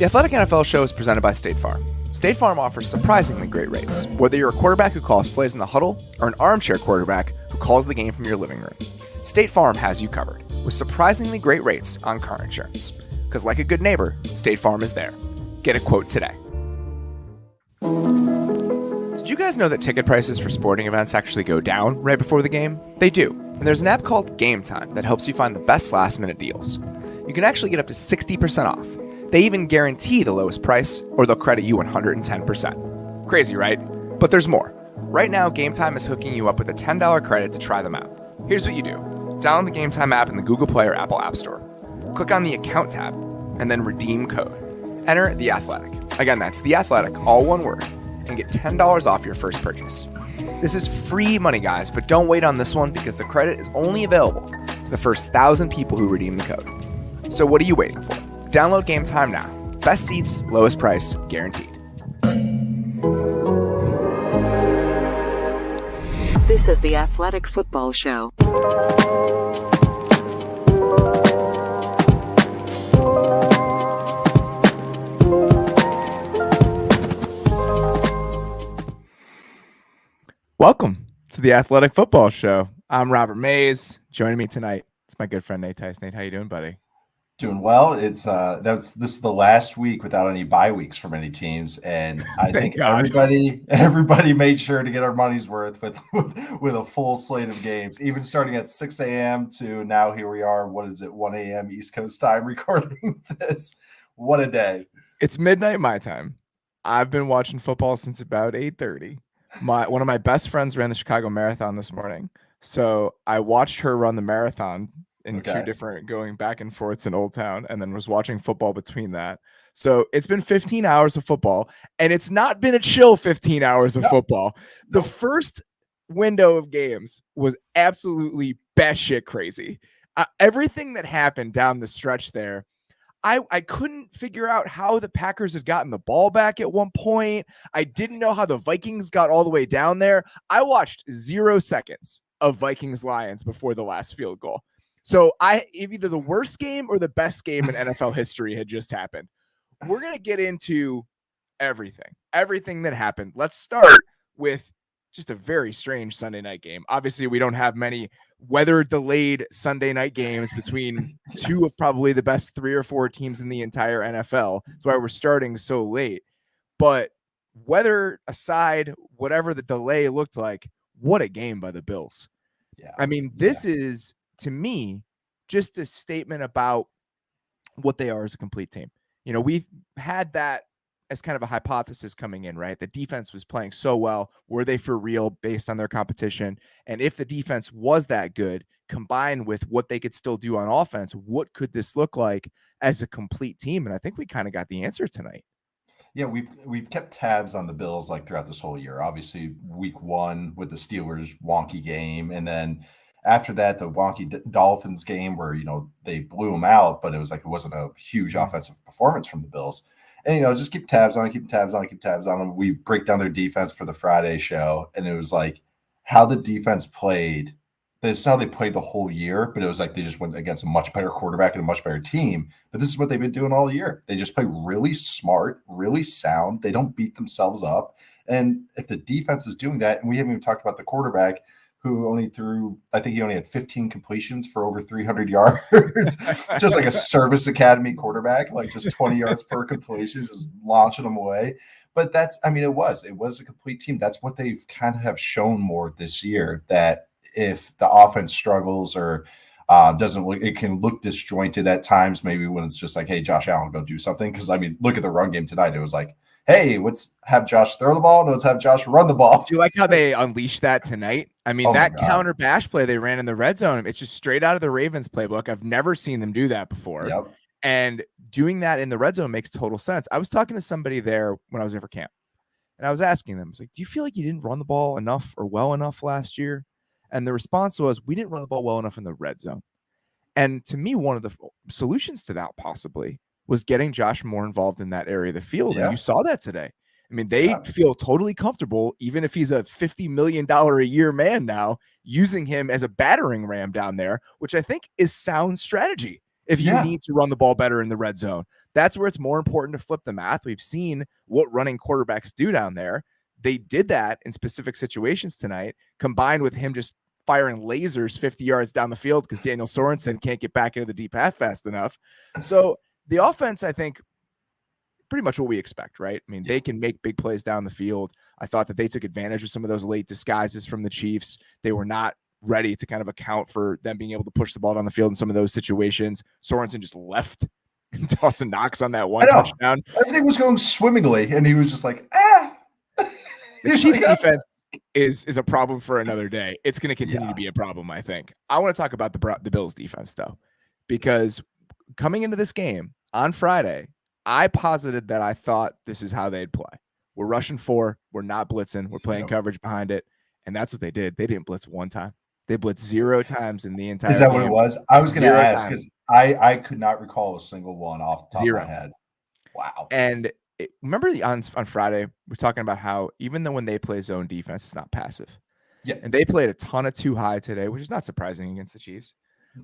The Athletic NFL Show is presented by State Farm. State Farm offers surprisingly great rates, whether you're a quarterback who calls plays in the huddle or an armchair quarterback who calls the game from your living room. State Farm has you covered with surprisingly great rates on car insurance. Because like a good neighbor, State Farm is there. Get a quote today. Did you guys know that ticket prices for sporting events actually go down right before the game? They do. And there's an app called GameTime that helps you find the best last-minute deals. You can actually get up to 60% off. They even guarantee the lowest price, or they'll credit you 110%. Crazy, right? But there's more. Right now, GameTime is hooking you up with a $10 credit to try them out. Here's what you do. Download the GameTime app in the Google Play or Apple App Store. Click on the Account tab, and then redeem code. Enter The Athletic. Again, that's The Athletic, all one word, and get $10 off your first purchase. This is free money, guys, but don't wait on this one because the credit is only available to the first 1,000 people who redeem the code. So what are you waiting for? Download GameTime now. Best seats, lowest price, guaranteed. This is the Athletic Football Show. Welcome to the Athletic Football Show. I'm Robert Mays. Joining me tonight is my good friend Nate Tice. Nate, how you doing, buddy? Doing well. It's this is the last week without any bye weeks for many teams, and I think everybody made sure to get our money's worth with a full slate of games, even starting at 6 a.m. to now here we are. What is it? 1 a.m. East Coast time recording this. What a day! It's midnight my time. I've been watching football since about 8:30. One of my best friends ran the Chicago Marathon this morning, so I watched her run the marathon in two different going back and forths in Old Town, and then was watching football between that. So it's been 15 hours of football, and it's not been a chill 15 hours of football. The first window of games was absolutely batshit crazy. Everything that happened down the stretch there, I couldn't figure out how the Packers had gotten the ball back at one point. I didn't know how the Vikings got all the way down there. I watched 0 seconds of Vikings-Lions before the last field goal. So either the worst game or the best game in NFL history had just happened. We're going to get into everything that happened. Let's start with just a very strange Sunday night game. Obviously, we don't have many weather-delayed Sunday night games between two of probably the best 3 or 4 teams in the entire NFL. That's why we're starting so late. But weather aside, whatever the delay looked like, what a game by the Bills. Yeah. I mean, this is, to me, just a statement about what they are as a complete team. You know, we've had that as kind of a hypothesis coming in, right? The defense was playing so well. Were they for real based on their competition? And if the defense was that good, combined with what they could still do on offense, what could this look like as a complete team? And I think we kind of got the answer tonight. Yeah, we've kept tabs on the Bills like throughout this whole year. Obviously, week 1 with the Steelers wonky game, and then after that, the wonky Dolphins game where, you know, they blew them out, but it was like it wasn't a huge offensive performance from the Bills. And, you know, just keep tabs on them. We break down their defense for the Friday show, and it was like how the defense played. That's how they played the whole year, but it was like they just went against a much better quarterback and a much better team. But this is what they've been doing all year. They just play really smart, really sound. They don't beat themselves up. And if the defense is doing that, and we haven't even talked about the quarterback, who only threw, I think he only had 15 completions for over 300 yards, just like a service academy quarterback, like just 20 yards per completion, just launching them away. But that's, I mean, it was a complete team. That's what they've kind of have shown more this year, that if the offense struggles or doesn't look, it can look disjointed at times, maybe when it's just like, hey, Josh Allen, go do something. Because, I mean, look at the run game tonight. It was like, hey, let's have Josh throw the ball. No, let's have Josh run the ball. Do you like how they unleashed that tonight? I mean, that counter bash play they ran in the red zone, it's just straight out of the Ravens playbook. I've never seen them do that before. Yep. And doing that in the red zone makes total sense. I was talking to somebody there when I was there for camp, and I was asking them, I was like, do you feel like you didn't run the ball enough or well enough last year? And the response was, we didn't run the ball well enough in the red zone. And to me, one of the solutions to that possibly was getting Josh more involved in that area of the field. Yeah. And you saw that today. I mean, they feel totally comfortable, even if he's a $50 million a year man now, using him as a battering ram down there, which I think is sound strategy if you need to run the ball better in the red zone. That's where it's more important to flip the math. We've seen what running quarterbacks do down there. They did that in specific situations tonight, combined with him just firing lasers 50 yards down the field because Daniel Sorensen can't get back into the deep half fast enough. So the offense, I think, pretty much what we expect, right? I mean, they can make big plays down the field. I thought that they took advantage of some of those late disguises from the Chiefs. They were not ready to kind of account for them being able to push the ball down the field in some of those situations. Sorensen just left and Dawson Knox on that one touchdown. Everything was going swimmingly, and he was just like, ah. The Chiefs defense is a problem for another day. It's going to continue to be a problem, I think. I want to talk about the Bills defense, though, because coming into this game on Friday, I posited that I thought this is how they'd play. We're rushing 4. We're not blitzing. We're playing coverage behind it. And that's what they did. They didn't blitz one time. They blitzed 0 times in the entire game. Is that what it was? I was going to ask because I could not recall a single one off the top of my head. Wow. And remember on Friday, we're talking about how even though when they play zone defense, it's not passive. Yeah. And they played a ton of too high today, which is not surprising against the Chiefs.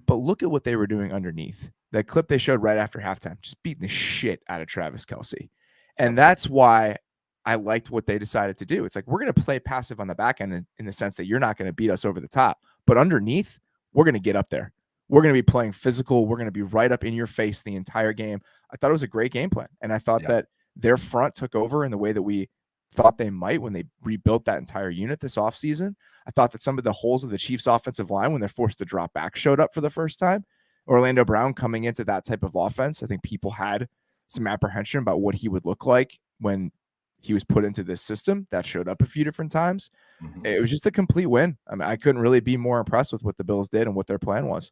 But look at what they were doing underneath. That clip they showed right after halftime, just beating the shit out of Travis Kelce. And that's why I liked what they decided to do. It's like, we're going to play passive on the back end in the sense that you're not going to beat us over the top. But underneath, we're going to get up there. We're going to be playing physical. We're going to be right up in your face the entire game. I thought it was a great game plan. And I thought that their front took over in the way that we thought they might when they rebuilt that entire unit this offseason. I thought that some of the holes of the Chiefs offensive line when they're forced to drop back showed up for the first time. Orlando Brown coming into that type of offense, I think people had some apprehension about what he would look like when he was put into this system. That showed up a few different times. It was just a complete win. I mean, I couldn't really be more impressed with what the Bills did and what their plan was.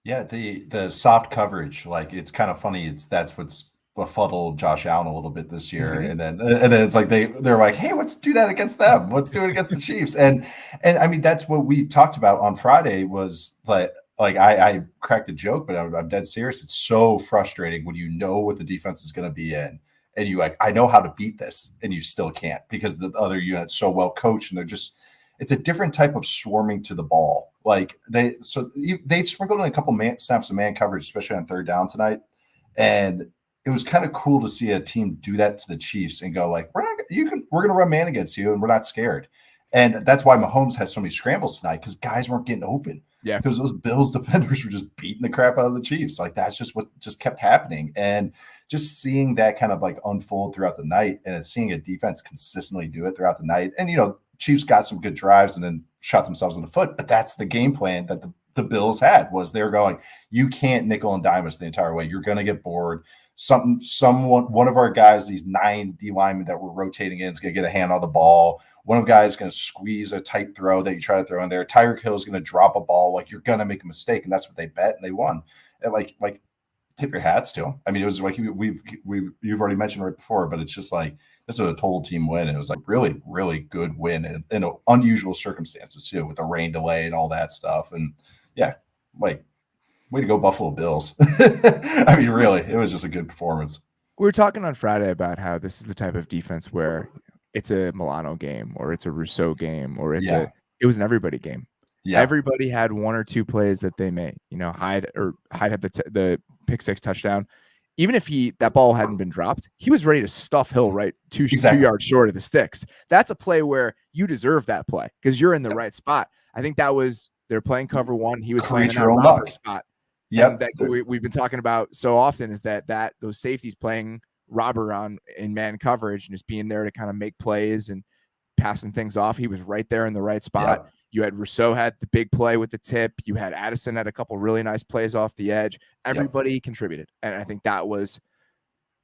Yeah, the soft coverage, like, it's kind of funny. That's what's befuddled Josh Allen a little bit this year, and then it's like they're like, hey, let's do that against them. Let's do it against the Chiefs, and I mean, that's what we talked about on Friday. Was like I cracked a joke, but I'm dead serious. It's so frustrating when you know what the defense is going to be in, and you like, I know how to beat this, and you still can't because the other unit's so well coached, and it's a different type of swarming to the ball. Like they sprinkled in a couple snaps of man coverage, especially on third down tonight, and it was kind of cool to see a team do that to the Chiefs and go like, we're going to run man against you, and we're not scared. And that's why Mahomes has so many scrambles tonight, because guys weren't getting open. Yeah, because those Bills defenders were just beating the crap out of the Chiefs. Like, that's just what just kept happening. And just seeing that kind of like unfold throughout the night, and seeing a defense consistently do it throughout the night. And, Chiefs got some good drives and then shot themselves in the foot. But that's the game plan that the Bills had, was they're going, you can't nickel and dime us the entire way. You're going to get bored. One of our guys, these 9 D linemen that we're rotating in, is going to get a hand on the ball. One of the guys is going to squeeze a tight throw that you try to throw in there. Tyreek Hill is going to drop a ball. Like, you're going to make a mistake, and that's what they bet, and they won. And like tip your hats to them. I mean, it was like you've already mentioned right before, but it's just like, this was a total team win. It was like really, really good win in unusual circumstances too, with the rain delay and all that stuff. And yeah, like, way to go, Buffalo Bills. I mean, really, it was just a good performance. We were talking on Friday about how this is the type of defense where it's a Milano game, or it's a Rousseau game, or it was an everybody game. Yeah. Everybody had 1 or 2 plays that they made. Hyde had the pick 6 touchdown. Even if that ball hadn't been dropped, he was ready to stuff Hill right 2 yards short of the sticks. That's a play where you deserve that play because you're in the right spot. I think they're playing cover 1. He was playing in that robber spot. Yeah, we've been talking about so often is that those safeties playing robber in man coverage and just being there to kind of make plays and passing things off. He was right there in the right spot. Yeah. You had Rousseau had the big play with the tip. You had Addison had a couple really nice plays off the edge. Everybody contributed. And I think that was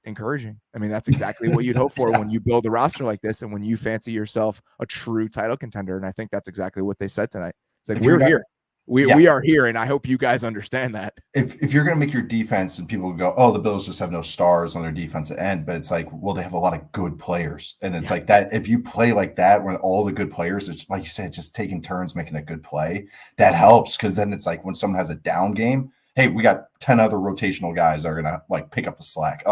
encouraging. I mean, that's exactly what you'd hope for when you build a roster like this and when you fancy yourself a true title contender. And I think that's exactly what they said tonight. It's like, we're here. We are here, and I hope you guys understand that. If you're going to make your defense, and people go, oh, the Bills just have no stars on their defensive end, but it's like, well, they have a lot of good players, and it's like that. If you play like that, when all the good players, it's like you said, just taking turns making a good play, that helps, because then it's like when someone has a down game, hey, we got 10 other rotational guys that are going to like pick up the slack.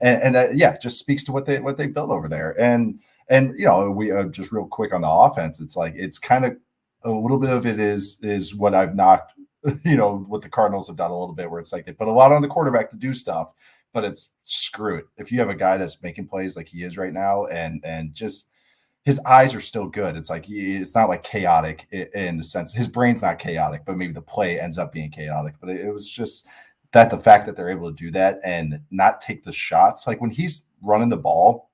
And that, just speaks to what they built over there. And we just real quick on the offense, it's like, it's kind of a little bit of it is what I've knocked, what the Cardinals have done a little bit, where it's like they put a lot on the quarterback to do stuff, but it's screw it. If you have a guy that's making plays like he is right now, and just his eyes are still good. It's like it's not like chaotic in the sense his brain's not chaotic, but maybe the play ends up being chaotic. But it was just that the fact that they're able to do that and not take the shots, like when he's running the ball,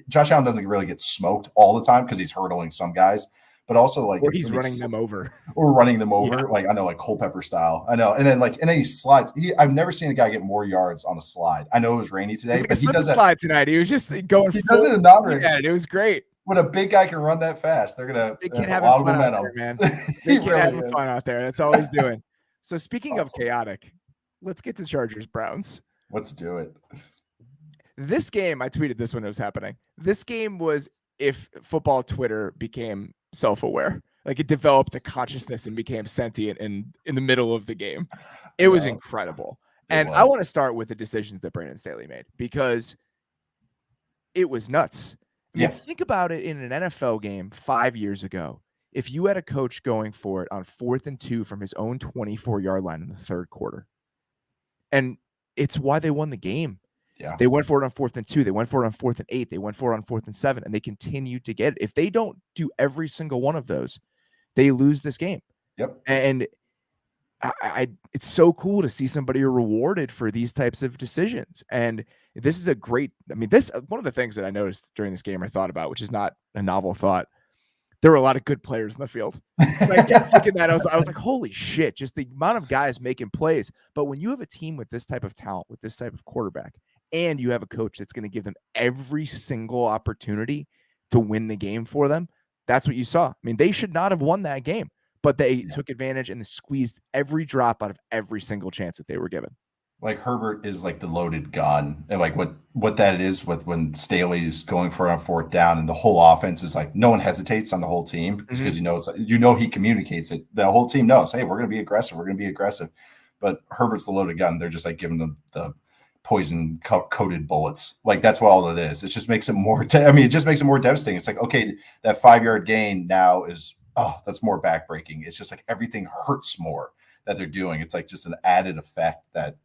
Josh Allen doesn't really get smoked all the time because he's hurdling some guys, but also like or he's running them over. Yeah. Like I know, like Culpepper style. I know, and then he slides. I've never seen a guy get more yards on a slide. I know it was rainy today, but he does that slide tonight. He was just going. He does it in non-ring. Yeah, it was great. When a big guy can run that fast, they're gonna have a lot of momentum, man. They can have fun out there. That's all he's doing. So speaking of chaotic, let's get to Chargers Browns. Let's do it. This game, I tweeted this when it was happening. This game was if football Twitter became self-aware, like it developed a consciousness and became sentient in the middle of the game. It was incredible. I want to start with the decisions that Brandon Staley made because it was nuts. I mean, think about it in an NFL game 5 years ago. If you had a coach going for it on 4th and 2 from his own 24-yard line in the third quarter, and it's why they won the game. Yeah. They went for it on 4th and 2. They went for it on 4th and 8. They went for it on 4th and 7, and they continued to get it. If they don't do every single one of those, they lose this game. Yep. And it's so cool to see somebody rewarded for these types of decisions. And this is one of the things that I noticed during this game I thought about, which is not a novel thought. There were a lot of good players in the field. I kept thinking that. I was like, holy shit, just the amount of guys making plays. But when you have a team with this type of talent, with this type of quarterback, and you have a coach that's going to give them every single opportunity to win the game for them, that's what you saw. I mean, they should not have won that game, but they took advantage and squeezed every drop out of every single chance that they were given. Like Herbert is like the loaded gun, and like what that is with when Staley's going for it on 4th down, and the whole offense is like no one hesitates on the whole team because he communicates it. The whole team knows, hey, we're going to be aggressive. We're going to be aggressive. But Herbert's the loaded gun. They're just like giving them the poison coated bullets. Like that's what all it is. It just makes it more. It just makes it more devastating. It's like, okay, that 5-yard gain now is that's more backbreaking. It's just like everything hurts more that they're doing. It's like just an added effect that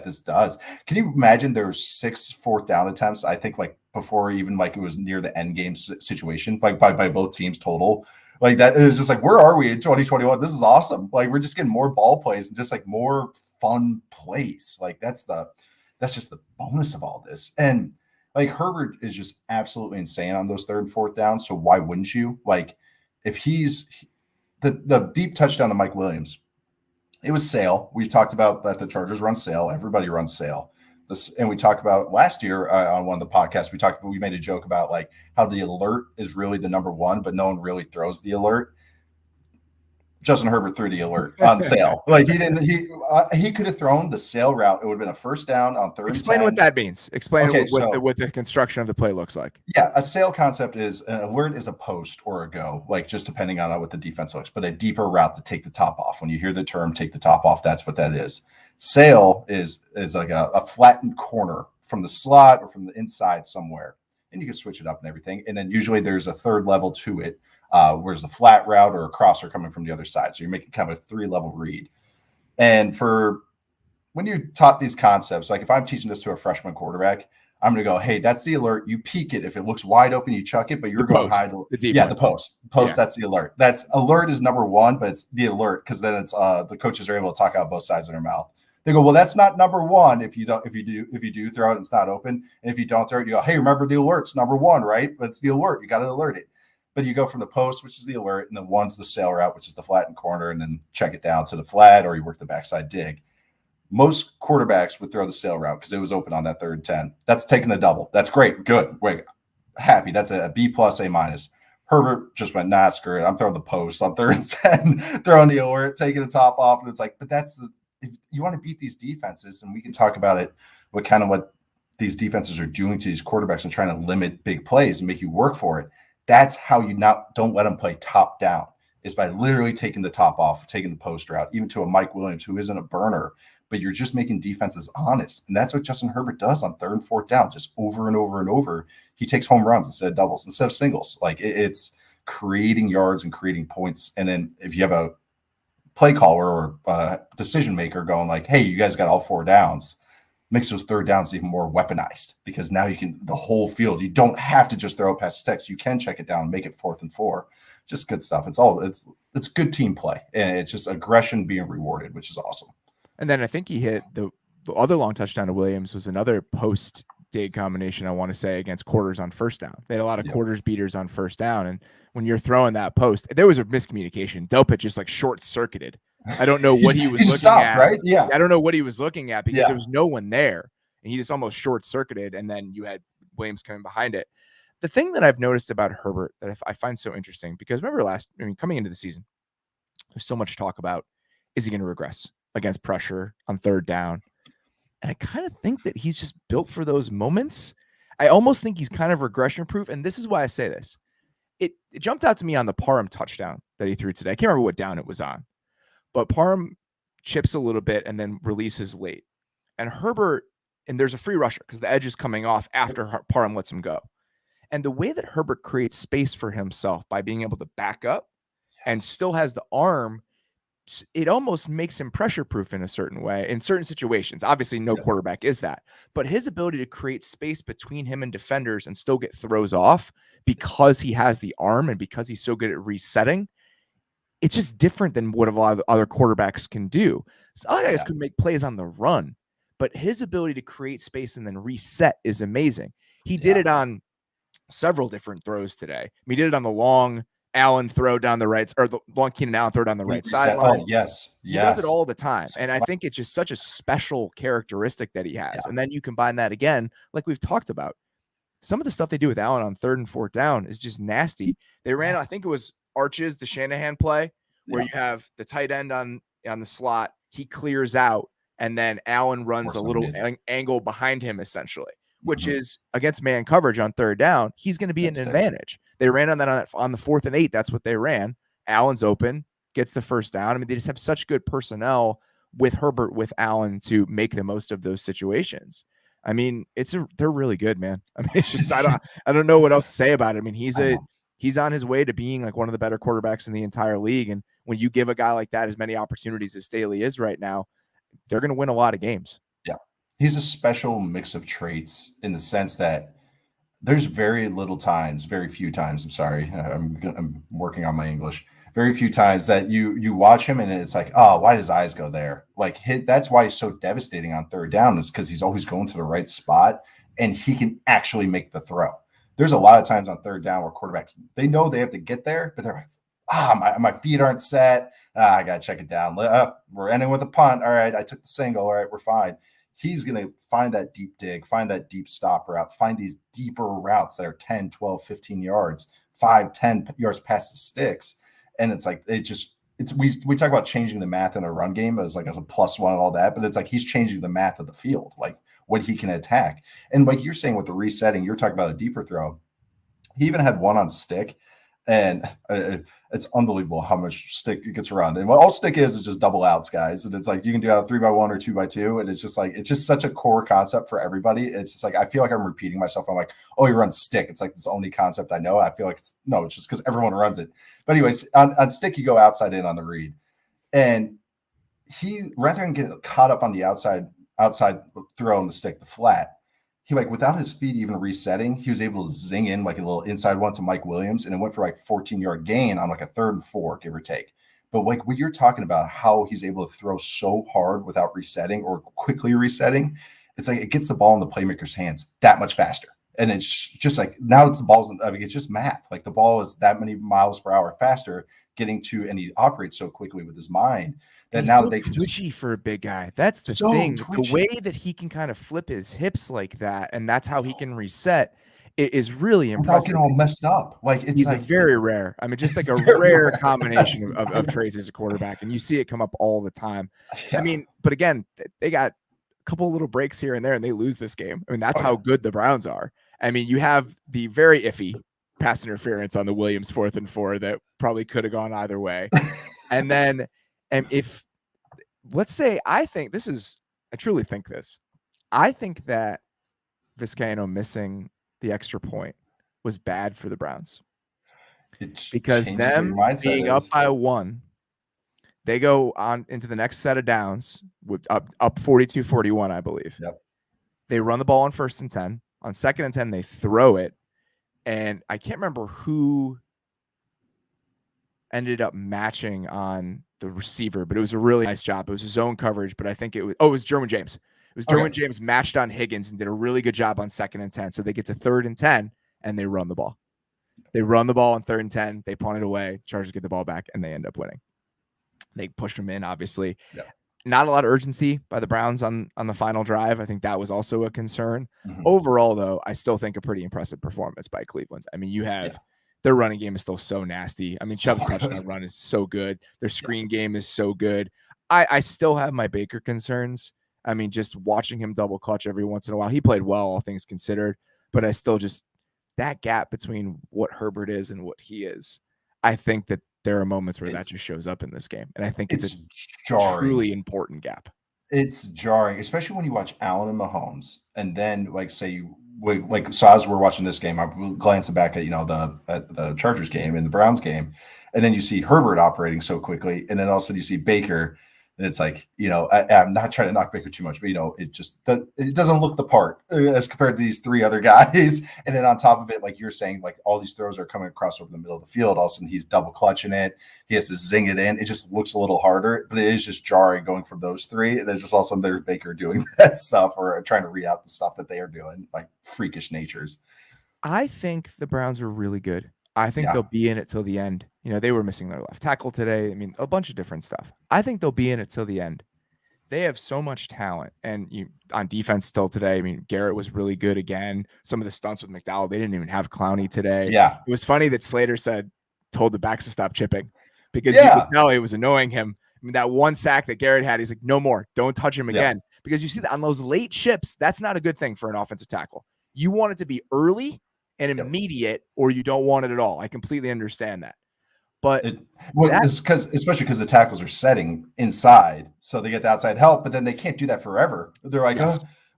this does. Can you imagine there were 6 4th down attempts? I think like before even like it was near the end game situation, like by both teams total. Like that, it was just like, where are we in 2021? This is awesome. Like we're just getting more ball plays and just like more fun plays. Like that's just the bonus of all this. And like Herbert is just absolutely insane on those 3rd and 4th downs. So why wouldn't you? Like if he's the deep touchdown to Mike Williams, it was sail. We've talked about that the Chargers run sail. Everybody runs sail. And we talked about last year on one of the podcasts, we made a joke about like how the alert is really the number one, but no one really throws the alert. Justin Herbert threw the alert on sail. Like he could have thrown the sail route. It would have been a 1st down on 3rd. Explain what that means. Explain what the construction of the play looks like. Yeah, a sail concept is an alert is a post or a go, like just depending on what the defense looks, but a deeper route to take the top off. When you hear the term take the top off, that's what that is. Sail is like a flattened corner from the slot or from the inside somewhere. And you can switch it up and everything. And then usually there's a 3rd level to it. Where's the flat route or a crosser coming from the other side. So you're making kind of a 3-level read. And for when you're taught these concepts, like if I'm teaching this to a freshman quarterback, I'm going to go, hey, that's the alert. You peek it. If it looks wide open, you chuck it, but you're going high. The post. That's the alert. Alert is number 1, but it's the alert because then it's the coaches are able to talk out both sides of their mouth. They go, well, that's not number 1. If you do throw it, and it's not open. And if you don't throw it, you go, hey, remember the alert's number 1, right? But it's the alert. You got to alert it. But you go from the post, which is the alert, and then 1's the sail route, which is the flattened corner, and then check it down to the flat, or you work the backside dig. Most quarterbacks would throw the sail route because it was open on that 3rd and 10. That's taking the double. That's great. Good. Wait, happy. That's a B+, A-. Herbert just went, nah, screw it. I'm throwing the post on 3rd and 10, throwing the alert, taking the top off. And it's like, but if you want to beat these defenses, and we can talk about it, what these defenses are doing to these quarterbacks and trying to limit big plays and make you work for it. That's how you don't let them play top down, is by literally taking the top off, taking the post route, even to a Mike Williams who isn't a burner, but you're just making defenses honest. And that's what Justin Herbert does on 3rd and 4th down, just over and over and over. He takes home runs instead of doubles, instead of singles. Like it's creating yards and creating points. And then if you have a play caller or a decision maker going like, hey, you guys got all 4 downs, makes those third downs even more weaponized, because now you can, the whole field, you don't have to just throw it past the sticks. You can check it down, make it 4th and 4. Just good stuff. It's good team play, and it's just aggression being rewarded, which is awesome. And then I think he hit the other long touchdown to Williams was another post dig combination, I want to say, against quarters on first down. They had a lot of quarters beaters on first down. And when you're throwing that post, there was a miscommunication. Delpit just like short circuited. I don't know what he was looking at. Right? Yeah. I don't know what he was looking at because there was no one there. And he just almost short circuited. And then you had Williams coming behind it. The thing that I've noticed about Herbert that I find so interesting, because remember coming into the season, there's so much talk about, is he going to regress against pressure on third down? And I kind of think that he's just built for those moments. I almost think he's kind of regression proof. And this is why I say this. It jumped out to me on the Parham touchdown that he threw today. I can't remember what down it was on, but Parham chips a little bit and then releases late. And Herbert, and there's a free rusher because the edge is coming off after Parham lets him go. And the way that Herbert creates space for himself by being able to back up and still has the arm, it almost makes him pressure proof in a certain way in certain situations. Obviously, no quarterback is that, but his ability to create space between him and defenders and still get throws off because he has the arm and because he's so good at resetting, it's just different than what a lot of other quarterbacks can do. So other guys could make plays on the run, but his ability to create space and then reset is amazing. He did it on several different throws today. I mean, he did it on the long Allen throw down the right, or the long Keenan Allen throw down the right sideline. Oh, yes. He does it all the time. And I think it's just such a special characteristic that he has. And then you combine that again, like we've talked about. Some of the stuff they do with Allen on 3rd and 4th down is just nasty. They ran, I think it was Arches, the Shanahan play, where you have the tight end on the slot. He clears out, and then Allen runs a little angle behind him, essentially, which is against man coverage on 3rd down. He's going to be an advantage. They ran on that on the 4th and 8. That's what they ran. Allen's open, gets the first down. I mean, they just have such good personnel with Herbert, with Allen to make the most of those situations. I mean, they're really good, man. I mean, it's just I don't know what else to say about it. I mean, he's on his way to being like one of the better quarterbacks in the entire league. And when you give a guy like that as many opportunities as Staley is right now, they're going to win a lot of games. Yeah, he's a special mix of traits in the sense that there's very few times. I'm sorry, I'm working on my English. Very few times that you watch him and it's like, oh, why does his eyes go there? Like that's why he's so devastating on 3rd down, is because he's always going to the right spot and he can actually make the throw. There's a lot of times on 3rd down where quarterbacks, they know they have to get there, but they're like, my feet aren't set. I got to check it down. We're ending with a punt. All right, I took the single. All right, we're fine. He's going to find that deep dig, find that deep stop route, find these deeper routes that are 10, 12, 15 yards, 5, 10 yards past the sticks. And it's like, we talk about changing the math in a run game as like as a +1 and all that, but it's like he's changing the math of the field, like what he can attack. And like you're saying with the resetting, you're talking about a deeper throw. He even had one on stick, and it's unbelievable how much stick it gets around. And what all stick is just double outs, guys. And it's like you can do out a 3x1 or 2x2, and it's just such a core concept for everybody. It's just like I feel like I'm repeating myself. I'm like, oh, you run stick. It's like this only concept I know. I feel like it's just because everyone runs it. But anyways, on stick you go outside in on the read, and he, rather than get caught up on the outside throw on the stick, the flat, he, like, without his feet even resetting, he was able to zing in like a little inside one to Mike Williams, and it went for like 14-yard gain on like a 3rd and 4, give or take. But like when you're talking about how he's able to throw so hard without resetting or quickly resetting, it's like it gets the ball in the playmaker's hands that much faster. And it's just like now it's it's just math. Like the ball is that many miles per hour faster getting to, and he operates so quickly with his mind that he's now so they can twitchy for a big guy. That's the thing. Twitchy. The way that he can kind of flip his hips like that, and that's how he can reset, it is really impressive. Without getting all messed up. Like he's like very rare. I mean, just like a rare combination of traits as a quarterback, and you see it come up all the time. Yeah. I mean, but again, they got a couple little breaks here and there, and they lose this game. I mean, that's how good the Browns are. I mean, you have the very iffy pass interference on the Williams 4th and 4 that probably could have gone either way. And then, if let's say, I truly think this. I think that Vizcaino missing the extra point was bad for the Browns. Because them being up by 1, they go on into the next set of downs with up 42-41, I believe. Yep. They run the ball on 1st and 10. On 2nd and 10, they throw it. And I can't remember who ended up matching on the receiver, but it was a really nice job. It was his own coverage, but I think it was Derwin James. It was Derwin James matched on Higgins and did a really good job on 2nd and 10. So they get to 3rd and 10 and they run the ball. They run the ball on 3rd and 10. They punt it away. Chargers get the ball back and they end up winning. They pushed them in, obviously. Yeah. Not a lot of urgency by the Browns on the final drive. I think that was also a concern. Overall, though, I still think a pretty impressive performance by Cleveland. I mean, you have their running game is still so nasty. I mean, Chubb's touchdown run is so good. Their screen game is so good. I still have my Baker concerns. I mean, just watching him double clutch every once in a while. He played well, all things considered, but I still just that gap between what Herbert is and what he is. I think that there are moments where that just shows up in this game. And I think it's a truly important gap. It's jarring, especially when you watch Allen and Mahomes. And then, like, say, so as we're watching this game, I'm glancing back at, the Chargers game and the Browns game. And then you see Herbert operating so quickly. And then all of a sudden you see Baker. And it's like, I'm not trying to knock Baker too much, but, it doesn't look the part as compared to these 3 other guys. And then on top of it, like you're saying, like all these throws are coming across over the middle of the field. All of a sudden he's double clutching it. He has to zing it in. It just looks a little harder, but it is just jarring going from those 3. And there's just all of a sudden there's Baker doing that stuff or trying to read out the stuff that they are doing, like freakish natures. I think the Browns are really good. I think they'll be in it till the end. They were missing their left tackle today. I mean, a bunch of different stuff. I think they'll be in it till the end. They have so much talent. And on defense still today, I mean, Garrett was really good again. Some of the stunts with McDowell, they didn't even have Clowney today. Yeah. It was funny that Slater told the backs to stop chipping because you could tell it was annoying him. I mean, that one sack that Garrett had, he's like, no more. Don't touch him again. Because you see that on those late chips, that's not a good thing for an offensive tackle. You want it to be early and immediate, or you don't want it at all. I completely understand that. But especially because the tackles are setting inside, so they get the outside help, but then they can't do that forever. They're like,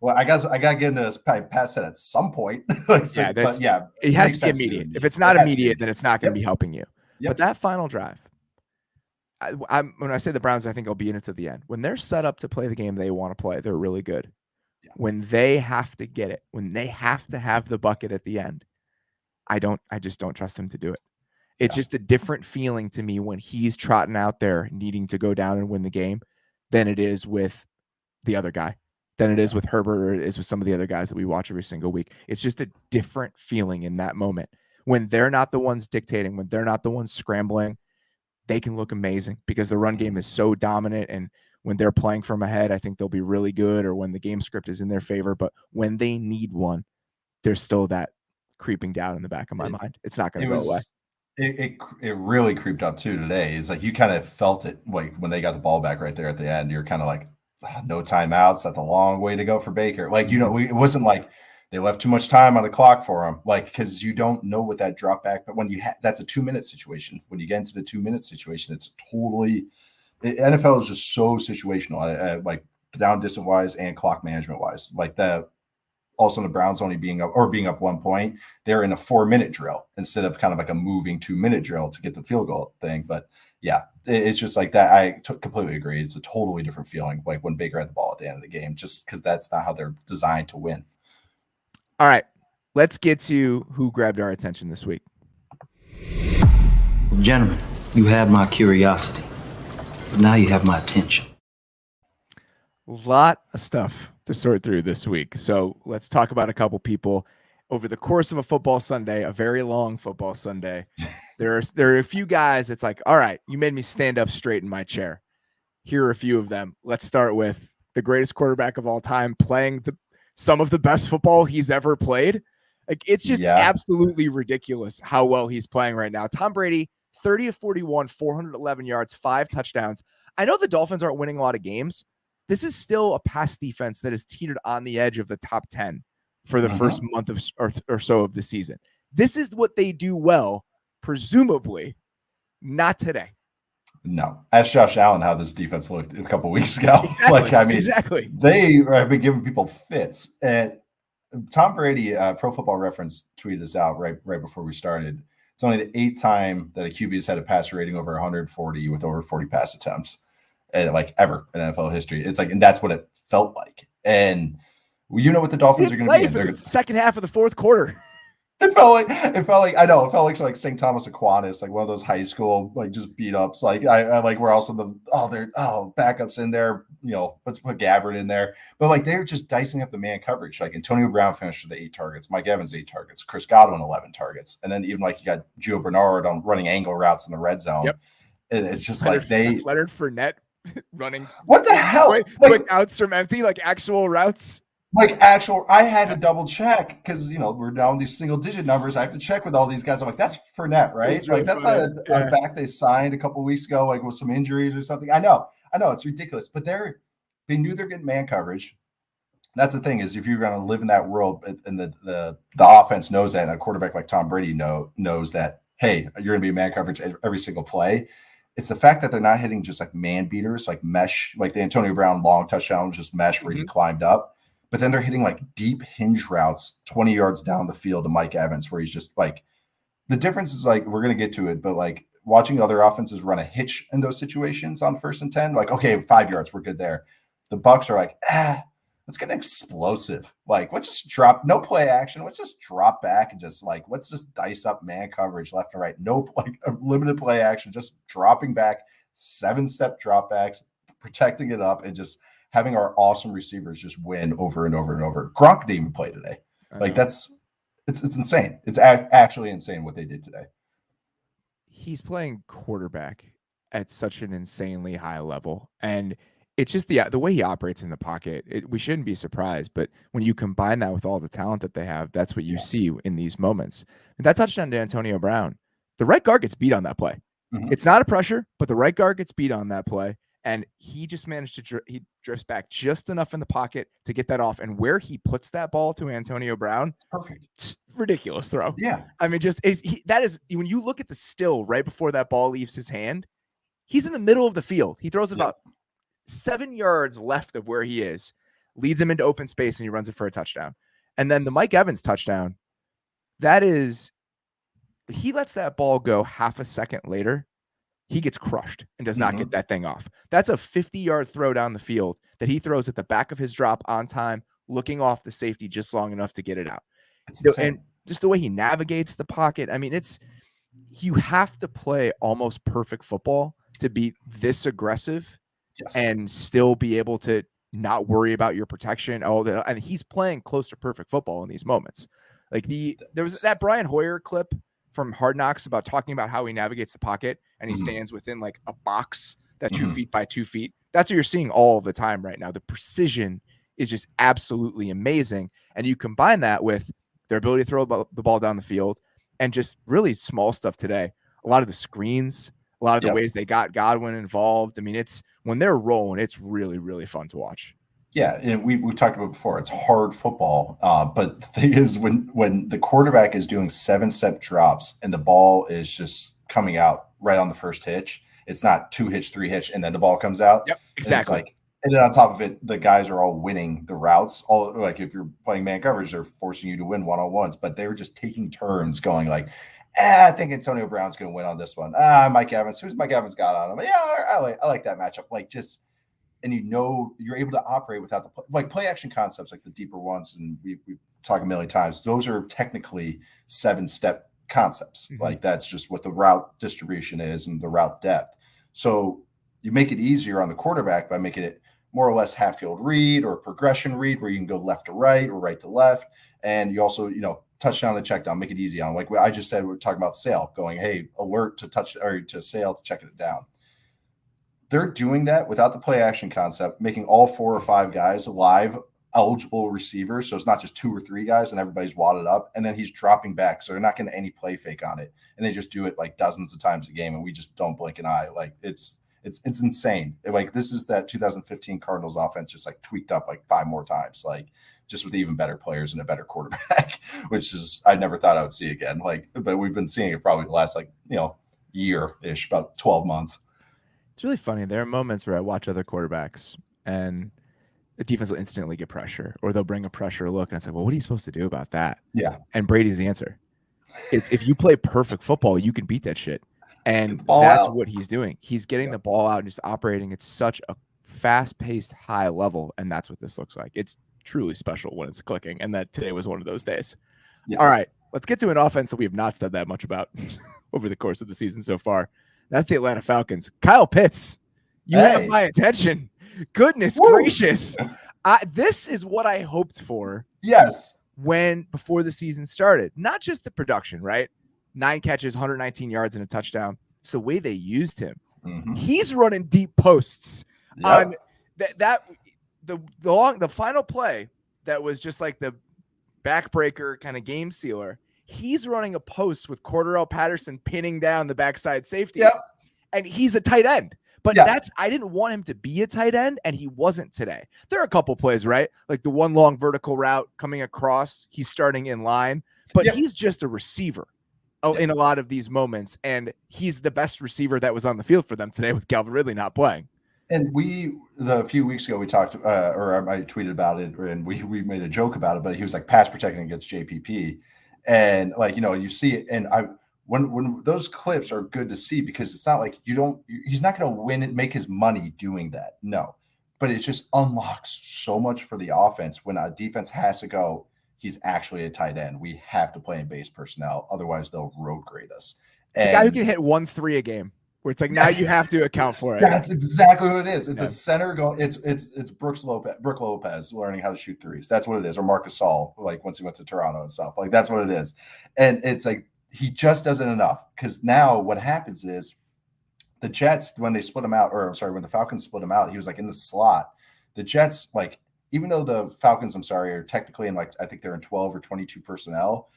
well, I got to get into this pass set at some point. It has to be immediate. If it's not immediate, then it's not going to be helping you. But that final drive, when I say the Browns, I think I'll be in it to the end. When they're set up to play the game they want to play, they're really good. Yeah. When they have to get it, when they have to have the bucket at the end, I just don't trust him to do it. It's just a different feeling to me when he's trotting out there needing to go down and win the game than it is with the other guy, than it is with Herbert or it is with some of the other guys that we watch every single week. It's just a different feeling in that moment. When they're not the ones dictating, when they're not the ones scrambling, they can look amazing because the run game is so dominant. And when they're playing from ahead, I think they'll be really good, or when the game script is in their favor. But when they need one, there's still that creeping down in the back of my mind. It's not going to go away. It really creeped up too today. It's like you kind of felt it like when they got the ball back right there at the end. You're kind of like, no timeouts. That's a long way to go for Baker. Like, it wasn't like they left too much time on the clock for him. Like, because you don't know what that drop back. But when that's a 2-minute situation. When you get into the 2-minute situation, it's totally NFL is just so situational, like down distance wise and clock management wise. Like that. Also, the Browns only being up 1 point, they're in a 4-minute drill instead of kind of like a moving 2-minute drill to get the field goal thing. But yeah, it's just like that. I completely agree. It's a totally different feeling, like when Baker had the ball at the end of the game, just because that's not how they're designed to win. All right, let's get to who grabbed our attention this week. Gentlemen, you had my curiosity, but now you have my attention. A lot of stuff to sort through this week. So let's talk about a couple people over the course of a football Sunday, a very long football Sunday. There are a few guys that's like, all right, you made me stand up straight in my chair. Here are a few of them. Let's start with the greatest quarterback of all time playing some of the best football he's ever played. Like, it's just absolutely ridiculous how well he's playing right now. Tom Brady, 30 of 41, 411 yards, 5 touchdowns. I know the Dolphins aren't winning a lot of games. This is still a pass defense that is teetered on the edge of the top 10 for the first month or so of the season. This is what they do well, presumably not today. No. Ask Josh Allen how this defense looked a couple weeks ago. Exactly. They have been giving people fits. And Tom Brady, Pro Football Reference tweeted this out right before we started. It's only the 8th time that a QB has had a passer rating over 140 with over 40 pass attempts. And like ever in NFL history. It's like, and that's what it felt like. And Well, you know what the Dolphins are going to be in. They're the second half of the fourth quarter. It felt like I know it felt like St. Thomas Aquinas, like one of those high school like just beat ups. Like I like we're also they're backups in there, let's put Gabbard in there. But like they're just dicing up the man coverage. Like Antonio Brown finished with 8 targets, Mike Evans 8 targets, Chris Godwin 11 targets, and then even like you got Gio Bernard on running angle routes in the red zone. Yep. It's just Leonard Fournette running. What the hell? Quick outs from empty, like actual routes. I had to double check because we're down these single digit numbers. I have to check with all these guys. I'm like, that's Fournette, right? That's really that's not a back they signed a couple of weeks ago, like with some injuries or something. I know, it's ridiculous, but they knew they're getting man coverage. That's the thing is if you're going to live in that world, and the offense knows that, and a quarterback like Tom Brady knows that. Hey, you're going to be man coverage every single play. It's the fact that they're not hitting just like man beaters, like mesh, like the Antonio Brown long touchdown was just mesh where he climbed up. But then they're hitting like deep hinge routes 20 yards down the field to Mike Evans, where he's just like, the difference is like, we're going to get to it, but like watching other offenses run a hitch in those situations on 1st and 10, like, okay, 5 yards, we're good there. The Bucs are like, let's get explosive. Like, let's just drop, no play action. Let's just drop back and just like, let's just dice up man coverage left and right. No, like a limited play action, just dropping back, 7-step dropbacks, protecting it up, and just having our awesome receivers just win over and over and over. Gronk didn't even play today. Like it's insane. It's actually insane what they did today. He's playing quarterback at such an insanely high level. And it's just the way he operates in the pocket. We shouldn't be surprised, but when you combine that with all the talent that they have, that's what you see in these moments. And that touchdown to Antonio Brown, the right guard gets beat on that play. It's not a pressure, but the right guard gets beat on that play. And he just managed to he drifts back just enough in the pocket to get that off. And where he puts that ball to Antonio Brown, perfect, ridiculous throw. Yeah, I mean, that is when you look at the still right before that ball leaves his hand, he's in the middle of the field. He throws about 7 yards left of where he is, leads him into open space, and he runs it for a touchdown. And then the Mike Evans touchdown, he lets that ball go half a second later. He gets crushed and does not get that thing off. That's a 50-yard throw down the field that he throws at the back of his drop on time, looking off the safety just long enough to get it out. And just the way he navigates the pocket. I mean, you have to play almost perfect football to be this aggressive and still be able to not worry about your protection. And he's playing close to perfect football in these moments. Like there was that Brian Hoyer clip from Hard Knocks about talking about how he navigates the pocket and he stands within like a box that's 2 feet by 2 feet. That's what you're seeing all of the time right now. The precision is just absolutely amazing. And you combine that with their ability to throw the ball down the field and just really small stuff today. A lot of the screens, a lot of the ways they got Godwin involved. I mean, when they're rolling, it's really, really fun to watch. Yeah, and we've talked about it before. It's hard football, but the thing is, when the quarterback is doing 7-step drops and the ball is just coming out right on the first hitch, it's not 2 hitch, 3 hitch, and then the ball comes out. Yep, exactly. And then on top of it, the guys are all winning the routes. All like if you're playing man coverage, they're forcing you to win one-on-ones, but they were just taking turns going like, I think Antonio Brown's going to win on this one. Mike Evans, who's Mike Evans got on him? Yeah, I like that matchup. Like just. And you're able to operate without the play action concepts, like the deeper ones. And we've talked a million times. Those are technically 7-step concepts. Like that's just what the route distribution is and the route depth. So you make it easier on the quarterback by making it more or less half field read or progression read where you can go left to right or right to left. And you also, touchdown to check down, make it easy on. Like I just said, we're talking about Sale going, hey, alert to touch or to Sale to checking it down. They're doing that without the play action concept, making all 4 or 5 guys live eligible receivers. So it's not just 2 or 3 guys and everybody's wadded up. And then he's dropping back. So they're not getting any play fake on it. And they just do it like dozens of times a game. And we just don't blink an eye. Like it's insane. Like this is that 2015 Cardinals offense just like tweaked up like 5 more times, like just with even better players and a better quarterback, which is, I never thought I would see again. Like, but we've been seeing it probably the last year-ish, about 12 months. It's really funny. There are moments where I watch other quarterbacks and the defense will instantly get pressure or they'll bring a pressure look. And it's like, well, what are you supposed to do about that? Yeah. And Brady's the answer. It's if you play perfect football, you can beat that shit. And that's what he's doing. He's getting the ball out and just operating at such a fast-paced high level. And that's what this looks like. It's truly special when it's clicking, and that today was one of those days. Yeah. All right, let's get to an offense that we have not said that much about over the course of the season so far. That's the Atlanta Falcons. Kyle Pitts, you have my attention. Goodness gracious. This is what I hoped for. Yes. Before the season started, not just the production, right? 9 catches, 119 yards, and a touchdown. It's the way they used him. Mm-hmm. He's running deep posts on the final play that was just like the backbreaker kind of game sealer. He's running a post with Cordarrelle Patterson pinning down the backside safety. Yep. And he's a tight end. But I didn't want him to be a tight end, and he wasn't today. There are a couple plays, right? Like the one long vertical route coming across, he's starting in line, but he's just a receiver in a lot of these moments, and he's the best receiver that was on the field for them today with Calvin Ridley not playing. And a few weeks ago, we talked, or I tweeted about it, and we made a joke about it, but he was like pass protecting against JPP. And like, you see it. And when those clips are good to see, because it's not like he's not going to win it, make his money doing that. No, but it just unlocks so much for the offense when a defense has to go, he's actually a tight end. We have to play in base personnel. Otherwise they'll road grade us. It's a guy who can hit 1-3 a game. Where it's like now you have to account for it. That's exactly what it is. It's a center going. It's Brooke Lopez learning how to shoot threes. That's what it is. Or Marcus Saul, like once he went to Toronto and stuff. Like that's what it is. And it's like he just doesn't enough, because now what happens is the Jets, when they split him out, or I'm sorry, when the Falcons split him out, he was like in the slot. The Jets, like, even though the Falcons, are technically in, like, I think they're in 12 or 22 personnel,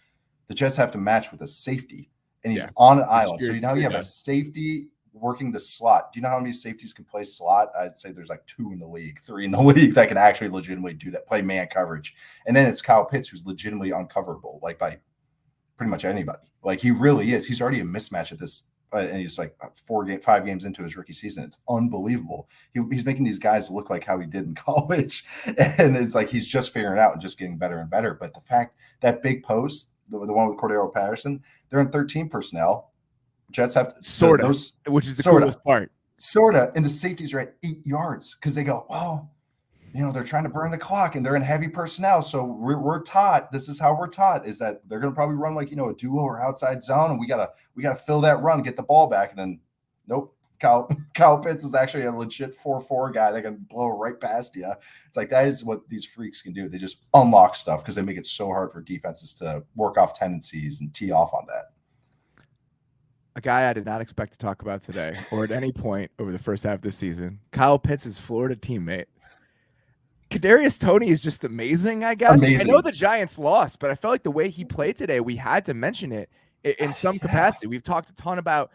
the Jets have to match with a safety, and he's on an island. So now you have a safety working the slot. Do you know how many safeties can play slot? I'd say there's like 2 in the league, 3 in the league that can actually legitimately do that, play man coverage. And then it's Kyle Pitts, who's legitimately uncoverable, like by pretty much anybody. Like he really is. He's already a mismatch at this, and he's like 5 games into his rookie season. It's unbelievable. He's making these guys look like how he did in college, and it's like he's just figuring it out and just getting better and better. But the fact that big post, the one with Cordarrelle Patterson, they're in 13 personnel. Jets have which is the coolest part. And the safeties are at 8 yards because they go, well, they're trying to burn the clock and they're in heavy personnel. So we're taught, this is how we're taught, is that they're going to probably run like, a duo or outside zone. And we gotta fill that run, get the ball back. And then nope. Kyle Pitts is actually a legit 4-4 guy that can blow right past you. It's like, that is what these freaks can do. They just unlock stuff because they make it so hard for defenses to work off tendencies and tee off on that. A guy I did not expect to talk about today or at any point over the first half of the season, Kyle Pitts' Florida teammate. Kadarius Toney is just amazing, I guess. Amazing. I know the Giants lost, but I felt like the way he played today, we had to mention it in some capacity. We've talked a ton about,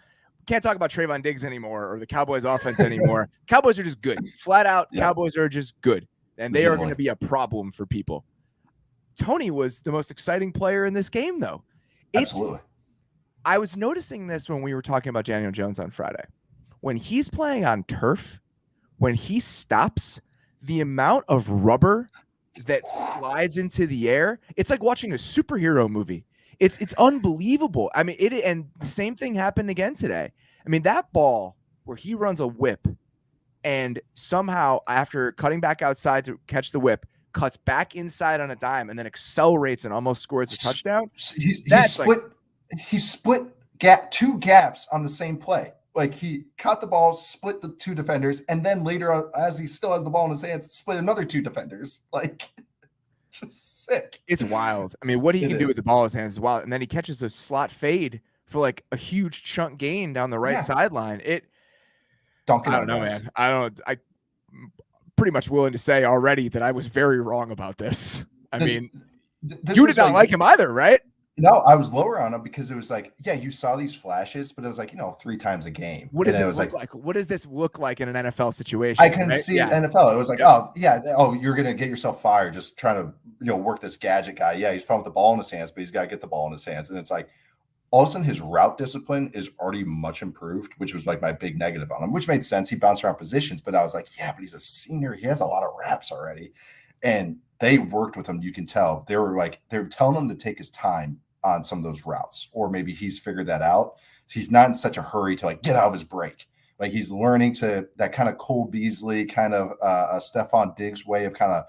can't talk about Trayvon Diggs anymore or the Cowboys offense anymore. Cowboys are just good. Flat out, Cowboys are just good. And they are going to be a problem for people. Toney was the most exciting player in this game, though. Absolutely. I was noticing this when we were talking about Daniel Jones on Friday. When he's playing on turf, when he stops, the amount of rubber that slides into the air, it's like watching a superhero movie. It's unbelievable. I mean, and the same thing happened again today. I mean, that ball where he runs a whip and somehow after cutting back outside to catch the whip, cuts back inside on a dime and then accelerates and almost scores a touchdown. He split 2 gaps on the same play. Like he caught the ball, split the 2 defenders, and then later on, as he still has the ball in his hands, split another 2 defenders. Like, just sick. It's wild. I mean, what he can do with the ball in his hands is wild. And then he catches a slot fade for like a huge chunk gain down the right sideline. I don't know, man. I'm pretty much willing to say already that I was very wrong about this. I mean, you did not like him either, right? No, I was lower on him because it was like, you saw these flashes, but it was like, 3 times a game. What does it look like? What does this look like in an NFL situation? I couldn't see NFL. It was like, you're going to get yourself fired just trying to, work this gadget guy. Yeah, he's fine with the ball in his hands, but he's got to get the ball in his hands. And it's like, all of a sudden his route discipline is already much improved, which was like my big negative on him, which made sense. He bounced around positions, but I was like, but he's a senior. He has a lot of reps already. And they worked with him. You can tell they were telling him to take his time on some of those routes, or maybe he's figured that out. He's not in such a hurry to like get out of his break. Like he's learning to that kind of Cole Beasley kind of a Stephon Diggs way of kind of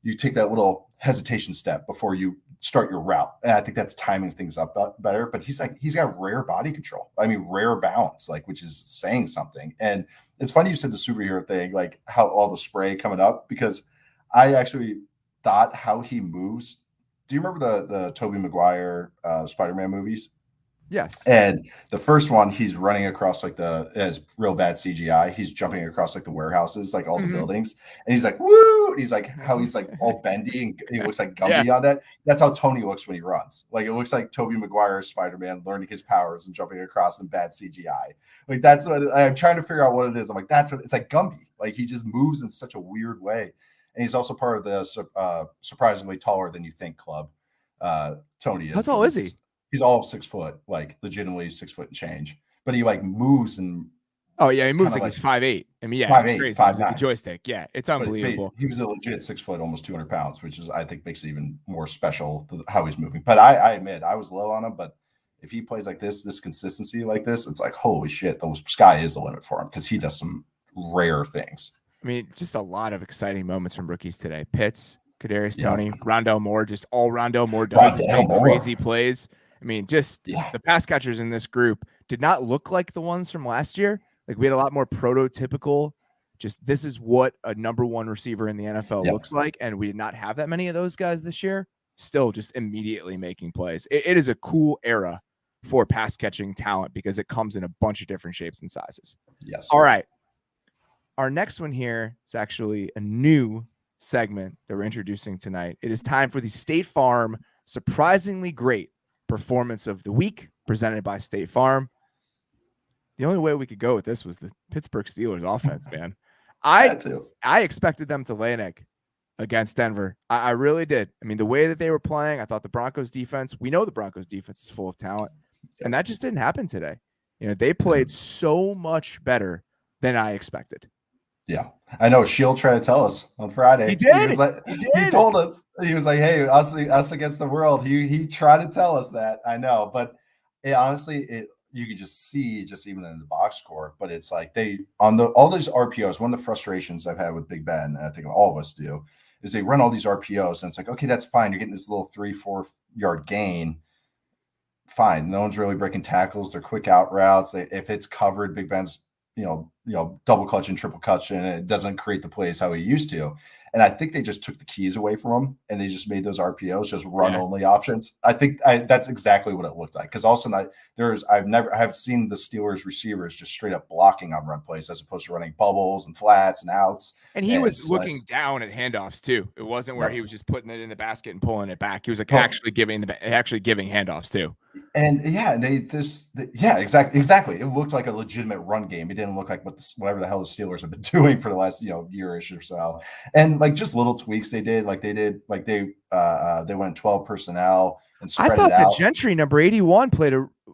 you take that little hesitation step before you start your route. And I think that's timing things up better. But he's got rare body control. I mean, rare balance, like, which is saying something. And it's funny you said the superhero thing, like how all the spray coming up, because I actually thought how he moves. Do you remember the Tobey Maguire Spider-Man movies? Yes. And the first one, he's running across like as real bad CGI. He's jumping across like the warehouses, like all the buildings, and he's like, woo! And he's like, how he's like all bendy and he looks like Gumby on that. That's how Tony looks when he runs. Like it looks like Tobey Maguire's Spider-Man learning his powers and jumping across in bad CGI. Like that's what I'm trying to figure out what it is. I'm like, that's what it's like Gumby. Like he just moves in such a weird way. And he's also part of the surprisingly taller than you think club. Tony is. How tall is he? He's all 6 foot, like legitimately 6 foot and change. But he like moves and he moves like he's 5'8". I mean, yeah, 5'8", it's crazy. 5'9". Like a joystick. Yeah, it's unbelievable. But he was a legit 6 foot, almost 200 pounds, which is I think makes it even more special how he's moving. But I admit I was low on him, but if he plays like this consistency like this, it's like holy shit, the sky is the limit for him because he does some rare things. I mean, just a lot of exciting moments from rookies today. Pitts, Kadarius Toney, Rondale Moore, just all Rondale Moore does is make crazy plays. I mean, just the pass catchers in this group did not look like the ones from last year. Like we had a lot more prototypical, just this is what a number one receiver in the NFL looks like. And we did not have that many of those guys this year. Still just immediately making plays. It is a cool era for pass catching talent because it comes in a bunch of different shapes and sizes. Yes. All right. Our next one here is actually a new segment that we're introducing tonight. It is time for the State Farm surprisingly great performance of the week presented by State Farm. The only way we could go with this was the Pittsburgh Steelers offense, man. I expected them to lay an egg against Denver. I really did. I mean, the way that they were playing, I thought the Broncos defense, we know the Broncos defense is full of talent, and that just didn't happen today. You know, they played so much better than I expected. Yeah, I know. Shield tried to tell us on Friday. He did. He told us. He was like, "Hey, us against the world." He tried to tell us that. I know, but honestly, you could just see, just even in the box score. But it's like all these RPOs. One of the frustrations I've had with Big Ben, and I think all of us do, is they run all these RPOs, and it's like, okay, that's fine. You're getting this little 3-4 yard gain. Fine. No one's really breaking tackles. They're quick out routes. If it's covered, Big Ben's double clutch and triple clutch, and it doesn't create the plays how he used to. And I think they just took the keys away from him, and they just made those RPOs just run only options. I think that's exactly what it looked like. Because also I have seen the Steelers receivers just straight up blocking on run plays as opposed to running bubbles and flats and outs. And he was looking down at handoffs too. It wasn't where he was just putting it in the basket and pulling it back. He was like actually giving handoffs too. And exactly. It looked like a legitimate run game. It didn't look like whatever the hell the Steelers have been doing for the last year-ish or so. And like just little tweaks they did. They went 12 personnel and spread it out. I thought that Gentry number 81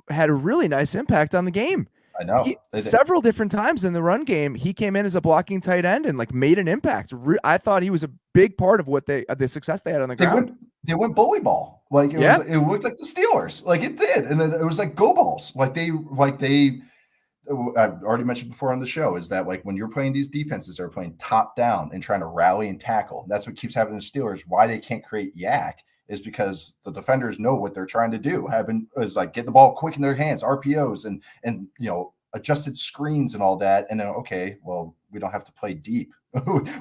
had a really nice impact on the game. I know. Several different times in the run game, he came in as a blocking tight end and like made an impact. I thought he was a big part of what the success they had on the ground. They went bully ball. Like it looked like the Steelers. Like it did. And then it was like go balls. I've already mentioned before on the show is that like when you're playing these defenses, they're playing top down and trying to rally and tackle. That's what keeps happening to Steelers. Why they can't create yak is because the defenders know what they're trying to do. Is like get the ball quick in their hands, RPOs and adjusted screens and all that. And then we don't have to play deep.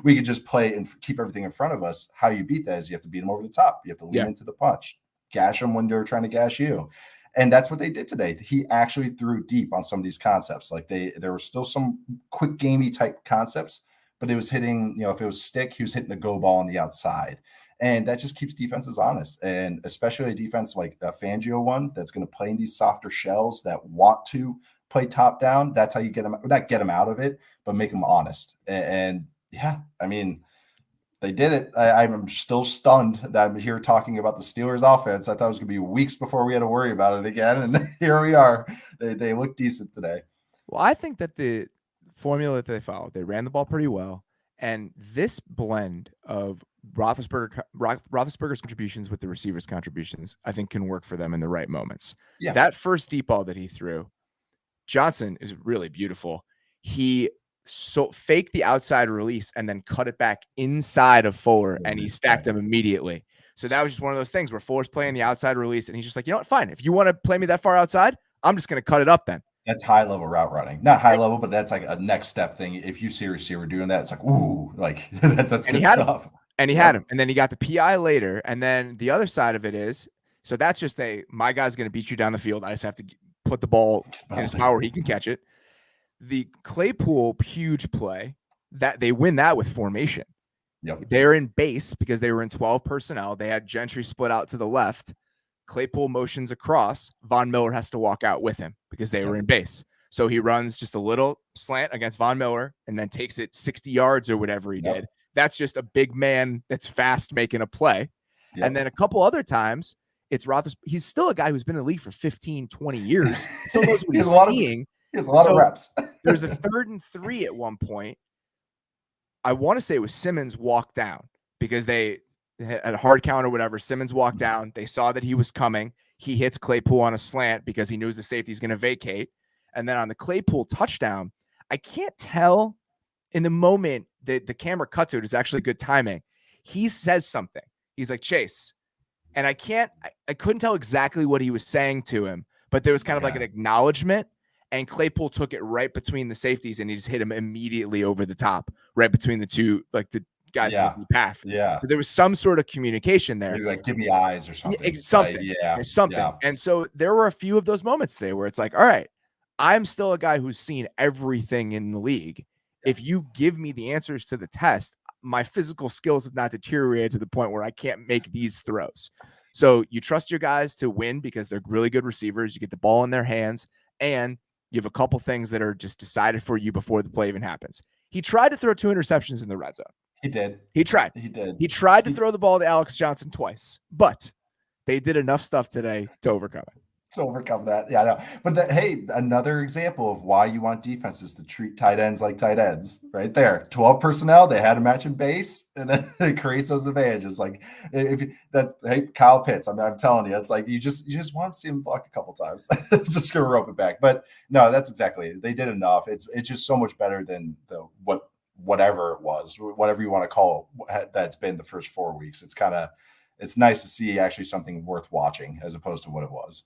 We could just play and keep everything in front of us. How you beat that is you have to beat them over the top. You have to lean into the punch, gash them when they're trying to gash you. And that's what they did today. He actually threw deep on some of these concepts. Like there were still some quick gamey type concepts, but it was hitting, if it was stick, he was hitting the go ball on the outside. And that just keeps defenses honest. And especially a defense like a Fangio one that's going to play in these softer shells that want to play top down. That's how you not get them out of it, but make them honest. And I mean, they did it. I'm still stunned that I'm here talking about the Steelers offense. I thought it was going to be weeks before we had to worry about it again. And here we are. They look decent today. Well, I think that the formula that they followed, they ran the ball pretty well. And this blend of Roethlisberger's contributions with the receivers' contributions, I think can work for them in the right moments. Yeah. That first deep ball that he threw, Johnson is really beautiful. He so fake the outside release and then cut it back inside of Fuller, and he stacked him immediately. So that was just one of those things where Fuller's playing the outside release, and he's just like, you know what, fine. If you want to play me that far outside, I'm just going to cut it up then. That's high level route running. Not high level, but that's like a next step thing. If you see a receiver doing that, it's like, ooh, like that's good stuff. And he had him. And then he got the PI later. And then the other side of it is, so that's just my guy's going to beat you down the field. I just have to put the ball in his power where he can catch it. The Claypool huge play, that they win that with formation. Yep. They're in base because they were in 12 personnel. They had Gentry split out to the left. Claypool motions across. Von Miller has to walk out with him because they were in base. So he runs just a little slant against Von Miller and then takes it 60 yards or whatever he did. That's just a big man that's fast making a play. And then a couple other times, it's Roethlisberger. He's still a guy who's been in the league for 15, 20 years. Still knows what he's seeing. He has a lot of reps. There's a 3rd and 3 at one point. I want to say it was Simmons walked down because they had a hard count or whatever. Simmons walked down. They saw that he was coming. He hits Claypool on a slant because he knows the safety's going to vacate. And then on the Claypool touchdown, I can't tell in the moment that the camera cut to it is actually good timing. He says something. He's like, Chase. And I couldn't tell exactly what he was saying to him, but there was kind of like an acknowledgement, and Claypool took it right between the safeties and he just hit him immediately over the top, right between the two, like the guys in the path. Yeah. So there was some sort of communication there. Maybe like give me eyes or something. Something. And so there were a few of those moments today where it's like, all right, I'm still a guy who's seen everything in the league. If you give me the answers to the test, my physical skills have not deteriorated to the point where I can't make these throws. So you trust your guys to win because they're really good receivers. You get the ball in their hands, and you have a couple things that are just decided for you before the play even happens. He tried to throw 2 interceptions in the red zone. He did. He tried to throw the ball to Alex Johnson twice, but they did enough stuff today to overcome it. To overcome that. Yeah, I know. But hey, another example of why you want defenses to treat tight ends like tight ends right there. 12 personnel, they had a match in base, and then it creates those advantages. Like Kyle Pitts, I'm telling you, it's like you just want to see him block a couple times. Just gonna rope it back. But no, that's exactly it. They did enough. It's just so much better than whatever it was, whatever you want to call it, that's been the first 4 weeks. It's nice to see actually something worth watching as opposed to what it was.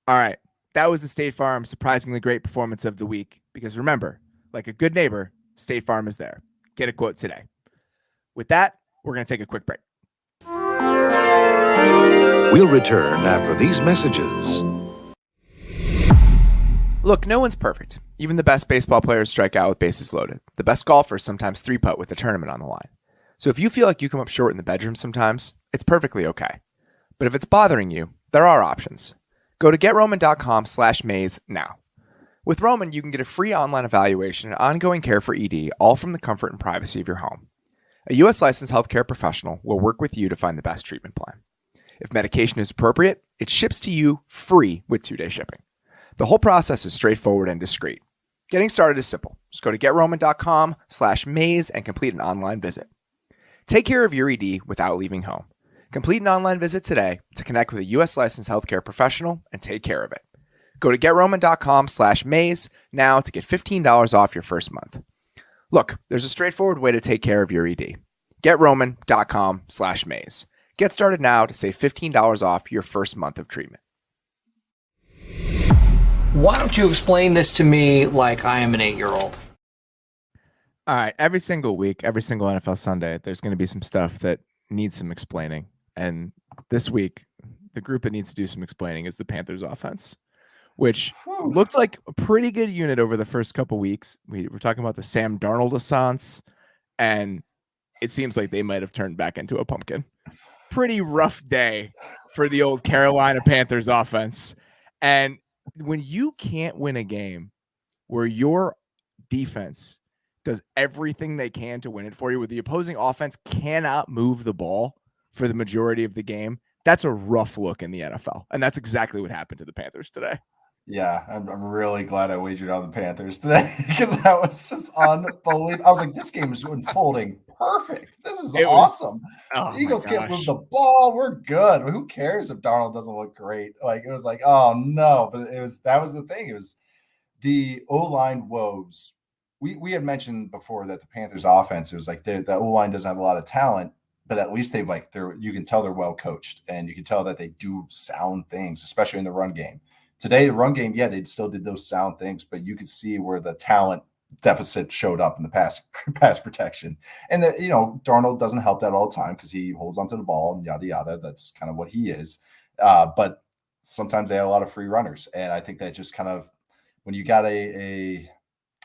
All right. That was the State Farm surprisingly great performance of the week. Because remember, like a good neighbor, State Farm is there. Get a quote today. With that, we're going to take a quick break. We'll return after these messages. Look, no one's perfect. Even the best baseball players strike out with bases loaded. The best golfers sometimes 3-putt with a tournament on the line. So if you feel like you come up short in the bedroom sometimes, it's perfectly okay. But if it's bothering you, there are options. Go to GetRoman.com/maze now. With Roman, you can get a free online evaluation and ongoing care for ED, all from the comfort and privacy of your home. A U.S. licensed healthcare professional will work with you to find the best treatment plan. If medication is appropriate, it ships to you free with 2-day shipping. The whole process is straightforward and discreet. Getting started is simple. Just go to GetRoman.com/maze and complete an online visit. Take care of your ED without leaving home. Complete an online visit today to connect with a U.S. licensed healthcare professional and take care of it. Go to GetRoman.com/maze now to get $15 off your first month. Look, there's a straightforward way to take care of your ED. GetRoman.com/maze. Get started now to save $15 off your first month of treatment. Why don't you explain this to me like I am an 8-year-old? All right. Every single week, every single NFL Sunday, there's going to be some stuff that needs some explaining. And this week, the group that needs to do some explaining is the Panthers offense, which looked like a pretty good unit over the first couple weeks. We were talking about the Sam Darnold assance, and it seems like they might have turned back into a pumpkin. Pretty rough day for the old Carolina Panthers offense. And when you can't win a game where your defense does everything they can to win it for you, where the opposing offense cannot move the ball for the majority of the game, that's a rough look in the NFL. And that's exactly what happened to the Panthers today. Yeah, I'm really glad I wagered on the Panthers today because that was just unbelievable. I was like, this game is unfolding perfect. This is awesome. The Eagles can't move the ball. We're good. Who cares if Darnold doesn't look great? Like, it was like, oh no. But that was the thing. It was the O-line woes we had mentioned before that the Panthers offense, it was like the O-line doesn't have a lot of talent, but at least they've you can tell they're well coached, and you can tell that they do sound things, especially in the run game. Today, the run game, yeah, they still did those sound things, but you could see where the talent deficit showed up in the pass protection. And Darnold doesn't help that all the time because he holds onto the ball and yada yada. That's kind of what he is. But sometimes they had a lot of free runners, and I think that just kind of, when you got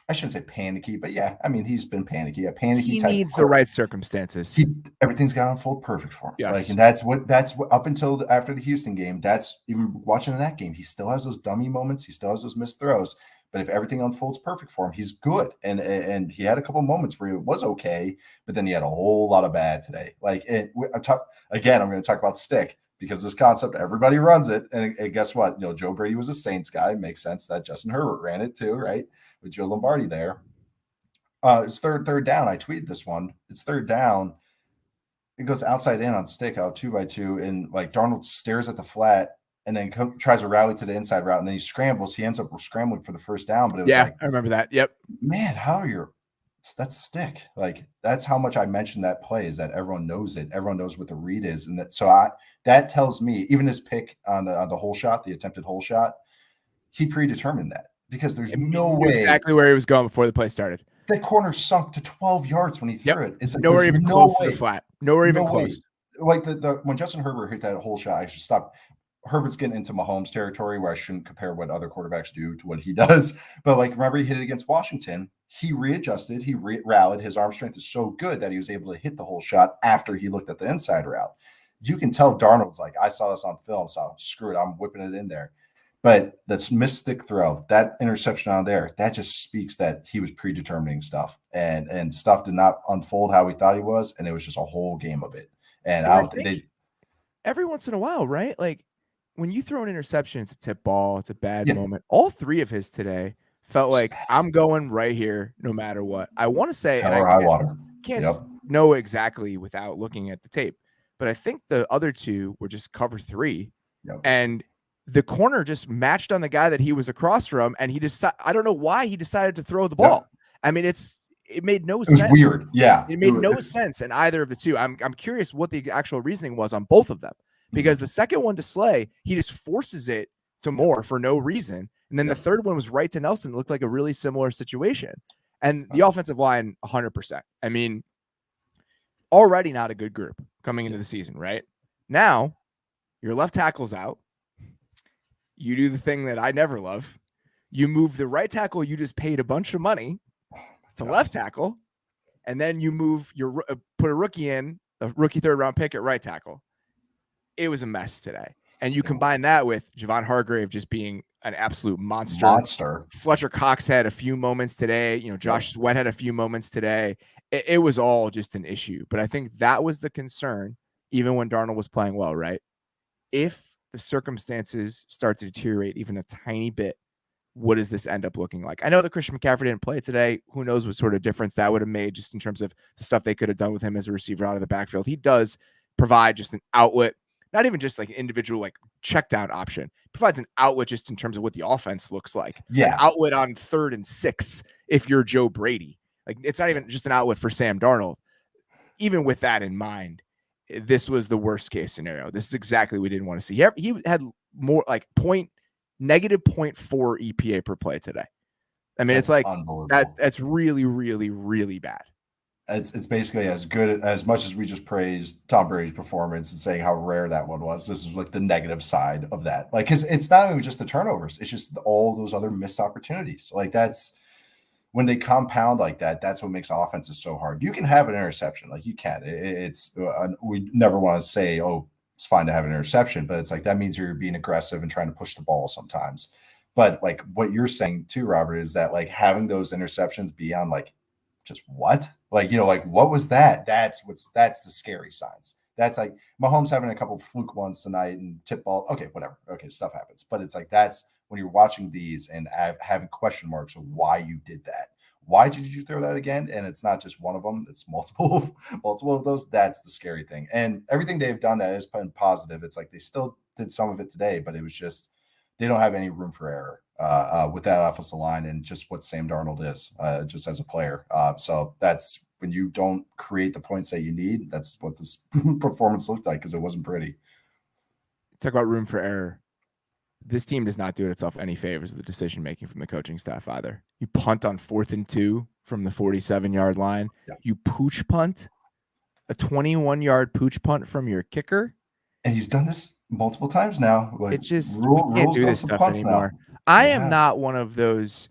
I shouldn't say panicky, but yeah, I mean, he's been panicky. A panicky he type needs the right circumstances. Everything's got to unfold perfect for him. Yes. And that's what up until after the Houston game, that's even watching that game, he still has those dummy moments. He still has those missed throws. But if everything unfolds perfect for him, he's good. And he had a couple of moments where it was okay, but then he had a whole lot of bad today. I'm going to talk about stick, because this concept, everybody runs it. And guess what? Joe Brady was a Saints guy. It makes sense that Justin Herbert ran it too, right? With Joe Lombardi there. It's third down. I tweeted this one. It's third down. It goes outside in on stick out 2x2. And Darnold stares at the flat and then tries to rally to the inside route. And then he scrambles. He ends up scrambling for the first down. But it was I remember that. Yep. Man, that's stick. That's how much I mentioned that play, is that everyone knows it. Everyone knows what the read is. And that tells me, even his pick on the hole shot, the attempted hole shot, he predetermined that, because there's no way exactly where he was going before the play started. That corner sunk to 12 yards when he threw it. It's nowhere even close to the flat. Nowhere even close. When Justin Herbert hit that hole shot, I should stop. Herbert's getting into Mahomes territory where I shouldn't compare what other quarterbacks do to what he does. But remember, he hit it against Washington. He readjusted. He rallied. His arm strength is so good that he was able to hit the whole shot after he looked at the inside route. You can tell Darnold's I saw this on film, so screw it, I'm whipping it in there. But that's missed stick throw, that interception on there, that just speaks that he was predetermining stuff, and stuff did not unfold how we thought he was, and it was just a whole game of it. And I don't think every once in a while, right? When you throw an interception, it's a tip ball, it's a bad moment. All three of his today felt like, I'm going right here no matter what. I want to say, high water. Can't know exactly without looking at the tape, but I think the other two were just cover three. And the corner just matched on the guy that he was across from, and I don't know why he decided to throw the ball. I mean, it made no sense. It was weird. Yeah. It made no sense in either of the two. I'm curious what the actual reasoning was on both of them, because the second one to Slay, he just forces it to Moore for no reason. And then the third one was right to Nelson. It looked like a really similar situation. And the offensive line, 100%. I mean, already not a good group coming into the season, right? Now, your left tackle's out. You do the thing that I never love. You move the right tackle you just paid a bunch of money to left tackle, and then you move put a rookie in, a rookie third-round pick at right tackle. It was a mess today. And you combine that with Javon Hargrave just being an absolute monster. Fletcher Cox had a few moments today. Josh Sweat had a few moments today. It was all just an issue. But I think that was the concern, even when Darnold was playing well, right? If the circumstances start to deteriorate even a tiny bit, what does this end up looking like? I know that Christian McCaffrey didn't play today. Who knows what sort of difference that would have made just in terms of the stuff they could have done with him as a receiver out of the backfield. He does provide just an outlet, not even just an individual check down option. He provides an outlet just in terms of what the offense looks like. Yeah. An outlet on 3rd and 6 if you're Joe Brady. It's not even just an outlet for Sam Darnold. Even with that in mind, this was the worst case scenario. This is exactly what we didn't want to see. He had more negative 0.4 EPA per play today. I mean, it's that's really, really, really bad. It's basically as good as much as we just praised Tom Brady's performance and saying how rare that one was. This is the negative side of that. Because it's not even just the turnovers. It's just all those other missed opportunities. That's when they compound like that. That's what makes offenses so hard. You can have an interception. You can. We never want to say, oh, it's fine to have an interception, but it's that means you're being aggressive and trying to push the ball sometimes. But what you're saying too, Robert, is that having those interceptions be on just what? What was that? That's the scary signs. That's Mahomes having a couple of fluke ones tonight and tip ball. Okay, whatever. Okay, stuff happens. But it's that's when you're watching these and having question marks of why you did that. Why did you throw that again? And it's not just one of them. It's multiple of those. That's the scary thing. And everything they've done that has been positive. It's they still did some of it today, but it was just they don't have any room for error. with that offensive line and just what Sam Darnold is just as a player. So that's when you don't create the points that you need. That's what this performance looked like, because it wasn't pretty. Talk about room for error. This team does not do itself any favors with the decision making from the coaching staff either. You punt on 4th and 2 from the 47-yard line. Yeah. You pooch punt, a 21-yard pooch punt from your kicker. And he's done this multiple times now. Like, it's just we can't do this stuff anymore. Now. I am not one of those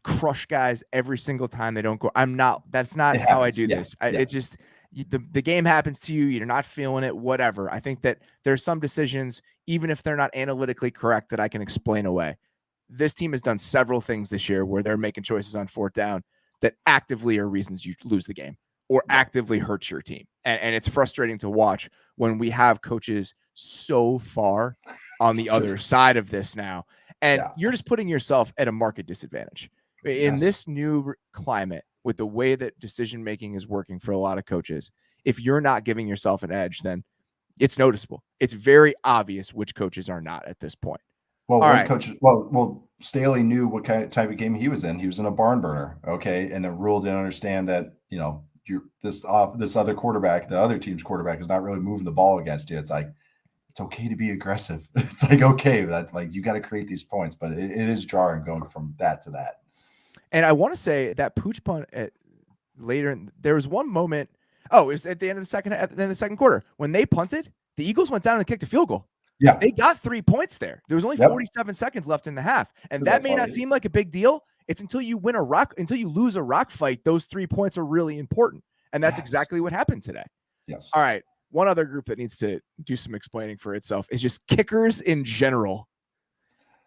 crush guys every single time they don't go. I'm not. That's not how I do this. It just the game happens to you. You're not feeling it. Whatever. I think that there's some decisions, even if they're not analytically correct, that I can explain away. This team has done several things this year where they're making choices on 4th down that actively are reasons you lose the game or actively hurts your team. And it's frustrating to watch when we have coaches so far on the other side of this now. And you're just putting yourself at a market disadvantage. In this new climate, with the way that decision-making is working for a lot of coaches, if you're not giving yourself an edge, then it's noticeable. It's very obvious which coaches are not at this point. Well, coach, well, Staley knew what kind of type of game he was in. He was in a barn burner, okay? And the Rule didn't understand that, this other quarterback, the other team's quarterback, is not really moving the ball against you. It's like, it's okay to be aggressive. It's like, okay, that's like, you got to create these points, but it is jarring going from that to that. And I want to say that pooch punt there was one moment. Oh, it was at the end of the second quarter when they punted. The Eagles went down and kicked a field goal. Yeah, they got 3 points there. There was only 47 seconds left in the half, and that may not seem like a big deal. It's until you lose a rock fight, those 3 points are really important, and that's exactly what happened today. Yes. All right. One other group that needs to do some explaining for itself is just kickers in general.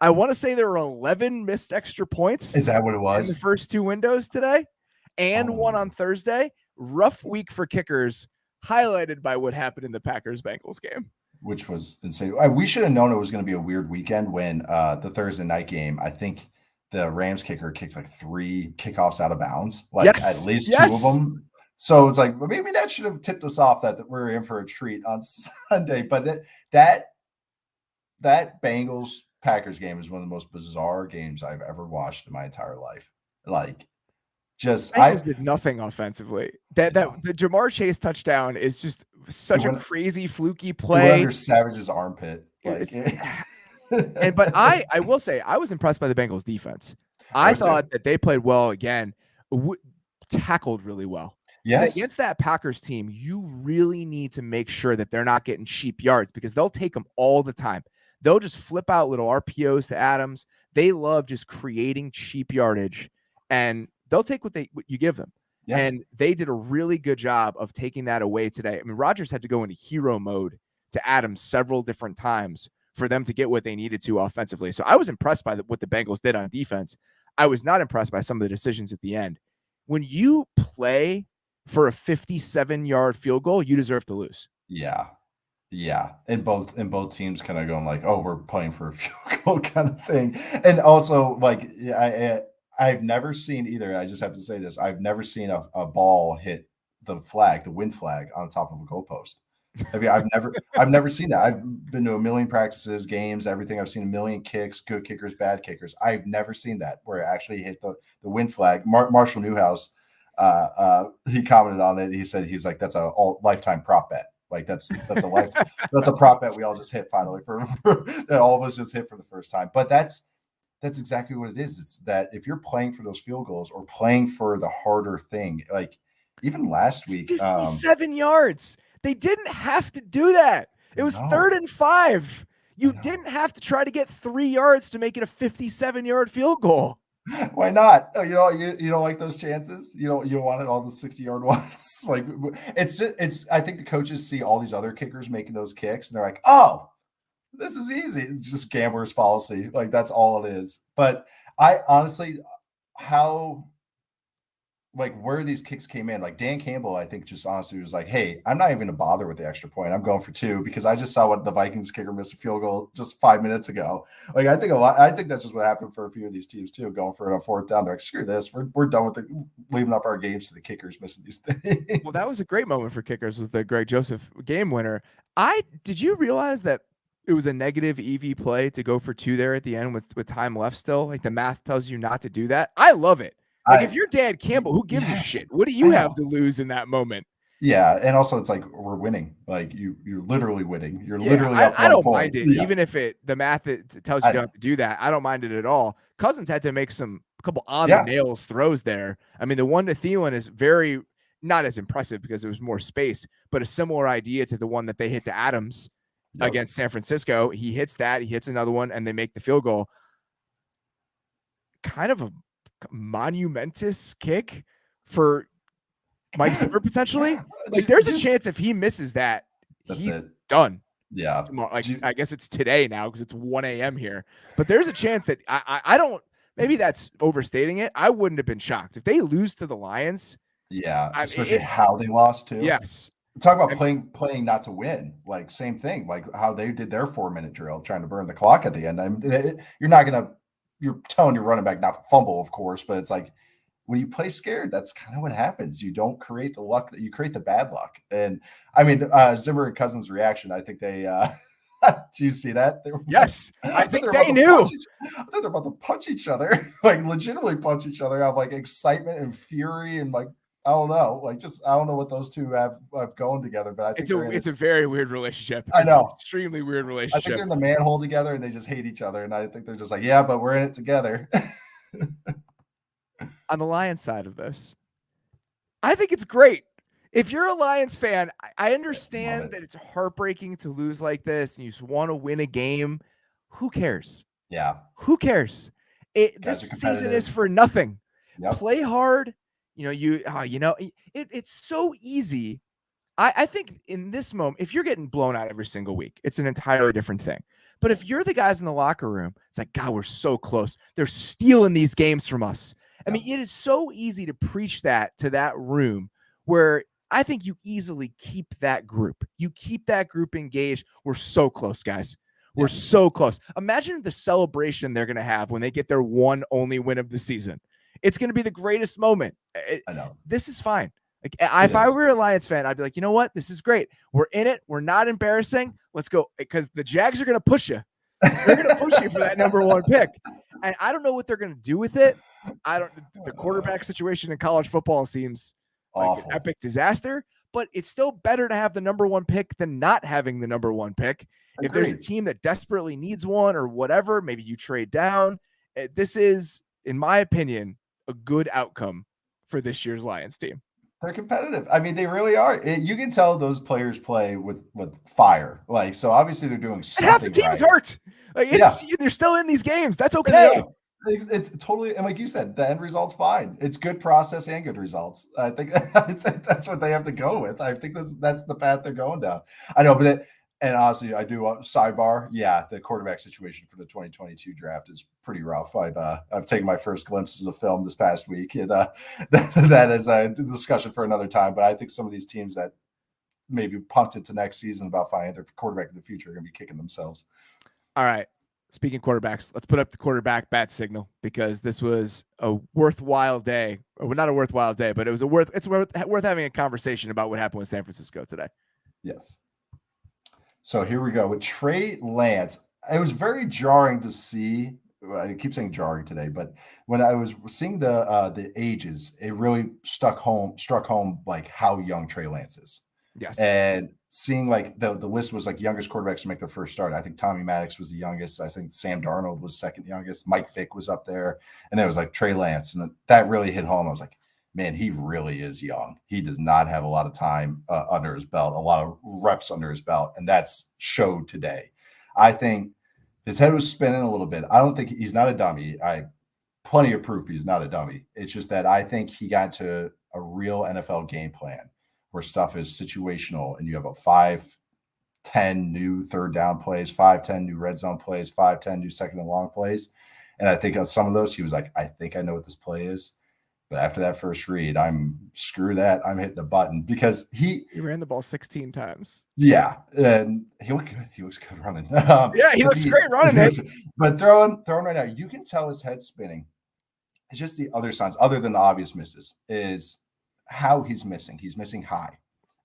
I want to say there were 11 missed extra points. Is that what it was? In the first 2 windows today, and one on Thursday. Rough week for kickers, highlighted by what happened in the Packers-Bengals game, which was insane. We should have known it was going to be a weird weekend when the Thursday night game, I think the Rams kicker kicked like 3 kickoffs out of bounds, at least 2 of them. So it's like, well, maybe that should have tipped us off that we're in for a treat on Sunday. But that Bengals Packers game is one of the most bizarre games I've ever watched in my entire life. Like, I did nothing offensively. The Jamar Chase touchdown is just such a crazy fluky play. Under Savage's armpit. But I will say I was impressed by the Bengals defense. I thought that they played well again, tackled really well. Yes. Against that Packers team, you really need to make sure that they're not getting cheap yards, because they'll take them all the time. They'll just flip out little RPOs to Adams. They love just creating cheap yardage, and they'll take what you give them. Yeah. And they did a really good job of taking that away today. I mean, Rodgers had to go into hero mode to Adams several different times for them to get what they needed to offensively. So I was impressed by what the Bengals did on defense. I was not impressed by some of the decisions at the end. When you play for a 57-yard field goal, you deserve to lose. Yeah. Yeah. And both teams kind of going like, oh, we're playing for a field goal kind of thing. And also, like, I've never seen either. I just have to say this. I've never seen a ball hit the wind flag on top of a goalpost. I've never seen that. I've been to a million practices, games, everything. I've seen a million kicks, good kickers, bad kickers. I've never seen that where it actually hit the wind flag. Marshall Newhouse, he commented on it. He said, he's like, that's a lifetime prop bet. Like that's a lifetime, that's a prop bet we all just hit finally for that all of us just hit for the first time. But that's exactly what it is. It's that if you're playing for those field goals or playing for the harder thing, like even last week, 57 yards. They didn't have to do that. It was 3rd and 5. You didn't have to try to get 3 yards to make it a 57-yard field goal. Why not? You don't like those chances. You don't want it all the 60-yard ones. Like it's. I think the coaches see all these other kickers making those kicks, and they're like, oh, this is easy. It's just gambler's policy. Like that's all it is. But I honestly, where these kicks came in, like Dan Campbell, I think just honestly was like, hey, I'm not even going to bother with the extra point. I'm going for 2 because I just saw what the Vikings kicker missed a field goal just 5 minutes ago. Like I think that's just what happened for a few of these teams too, going for it on 4th down. They're like, screw this. We're done with leaving up our games to the kickers missing these things. Well, that was a great moment for kickers, was the Greg Joseph game winner. Did you realize that it was a negative EV play to go for 2 there at the end with time left still. Like the math tells you not to do that. I love it. Like if you're Dan Campbell, who gives a shit? What do you have to lose in that moment? Yeah, and also it's like we're winning. Like you're literally winning. You're literally up 1 point. I don't mind it, even if the math tells you don't have to do that. I don't mind it at all. Cousins had to make a couple on the nails throws there. I mean, the one to Thielen is very not as impressive because there was more space, but a similar idea to the one that they hit to Adams against San Francisco. He hits that, he hits another one, and they make the field goal. Kind of a monumentous kick for Mike Zimmer potentially. Like there's a chance if he misses that, he's done. Yeah. Like I guess it's today now because it's 1 a.m. here. But there's a chance that I don't, maybe that's overstating it. I wouldn't have been shocked if they lose to the Lions. Yeah, especially how they lost too. Yes. Talk about playing not to win. Like same thing, like how they did their 4-minute drill, trying to burn the clock at the end. I mean, you're telling your running back not to fumble, of course, but it's like when you play scared, that's kind of what happens. You don't create the luck, that you create the bad luck. And I mean, Zimmer and Cousins' reaction, I think they do you see that? Yes, I think they knew. I think they're about to punch each other, like legitimately punch each other out of like excitement and fury and like I don't know, like just I don't know what those two have going together, but I think it's a very weird relationship. I know, extremely weird relationship. I think they're in the manhole together and they just hate each other, and I think they're just like, yeah, but we're in it together. On the Lions side of this, I think it's great. If you're a Lions fan, I understand that it's heartbreaking to lose like this, and you just want to win a game. Who cares? Yeah, who cares? This season is for nothing. Yep. Play hard. It's so easy. I think in this moment, if you're getting blown out every single week, it's an entirely different thing. But if you're the guys in the locker room, it's like, God, we're so close. They're stealing these games from us. I mean, it is so easy to preach that to that room where I think you easily keep that group. You keep that group engaged. We're so close, guys. We're so close. Imagine the celebration they're going to have when they get their one only win of the season. It's going to be the greatest moment. I know. This is fine. Like if I were a Lions fan, I'd be like, you know what? This is great. We're in it. We're not embarrassing. Let's go. Because the Jags are going to push you. They're going to push you for that number 1 pick. And I don't know what they're going to do with it. The quarterback situation in college football seems like an epic disaster, but it's still better to have the number 1 pick than not having the number 1 pick. Agreed. If there's a team that desperately needs one or whatever, maybe you trade down. This is, in my opinion, a good outcome for this year's Lions team. They're competitive. I mean, they really are. You can tell those players play with fire. Like, so obviously they're doing something. And half the team's hurt. Like they're still in these games. That's okay. It's totally, and like you said, the end result's fine. It's good process and good results. I think that's what they have to go with. I think that's the path they're going down. I know, but and honestly, I do sidebar. Yeah, the quarterback situation for the 2022 draft is pretty rough. I've taken my first glimpses of film this past week, and that is a discussion for another time. But I think some of these teams that maybe punted to next season about finding their quarterback in the future are going to be kicking themselves. All right. Speaking of quarterbacks, let's put up the quarterback bat signal because this was a worthwhile day. Or not a worthwhile day, but it's worth having a conversation about what happened with San Francisco today. Yes. So here we go with Trey Lance. It was very jarring to see. I keep saying jarring today, but when I was seeing the ages, it really struck home like how young Trey Lance is. Yes. And seeing like the list was like youngest quarterbacks to make their first start. I think Tommy Maddox was the youngest. I think Sam Darnold was second youngest. Mike Vick was up there. And then it was like Trey Lance. And that really hit home. I was like, man, he really is young. He does not have a lot of time under his belt, a lot of reps under his belt. And that's showed today. I think his head was spinning a little bit. I don't think he's not a dummy. Plenty of proof he's not a dummy. It's just that I think he got to a real NFL game plan where stuff is situational and you have a 5-10 new third down plays, 5-10 new red zone plays, 5-10 new second and long plays. And I think on some of those, he was like, I think I know what this play is. But after that first read, screw that. I'm hitting the button because he ran the ball 16 times. Yeah. And he looks good running. He looks great running. But throwing right now, you can tell his head spinning. It's just the other signs, other than the obvious misses, is how he's missing. He's missing high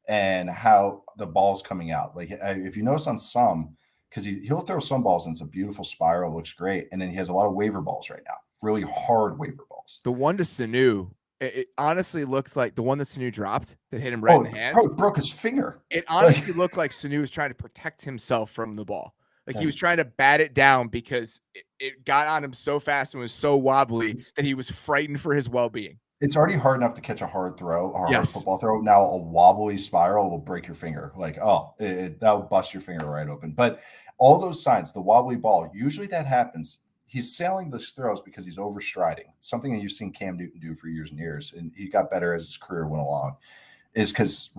and how the ball's coming out. Like if you notice on some, because he'll throw some balls and it's a beautiful spiral, looks great. And then he has a lot of waiver balls right now, really hard waiver balls. The one to Sanu, it honestly looked like the one that Sanu dropped that hit him right in the hands. Probably broke his finger. It honestly looked like Sanu was trying to protect himself from the ball. Like he was trying to bat it down because it got on him so fast and was so wobbly that he was frightened for his well-being. It's already hard enough to catch a hard throw, hard football throw. Now a wobbly spiral will break your finger. Like, that'll bust your finger right open. But all those signs, the wobbly ball, usually that happens. He's sailing those throws because he's overstriding. Something that you've seen Cam Newton do for years and years, and he got better as his career went along, is because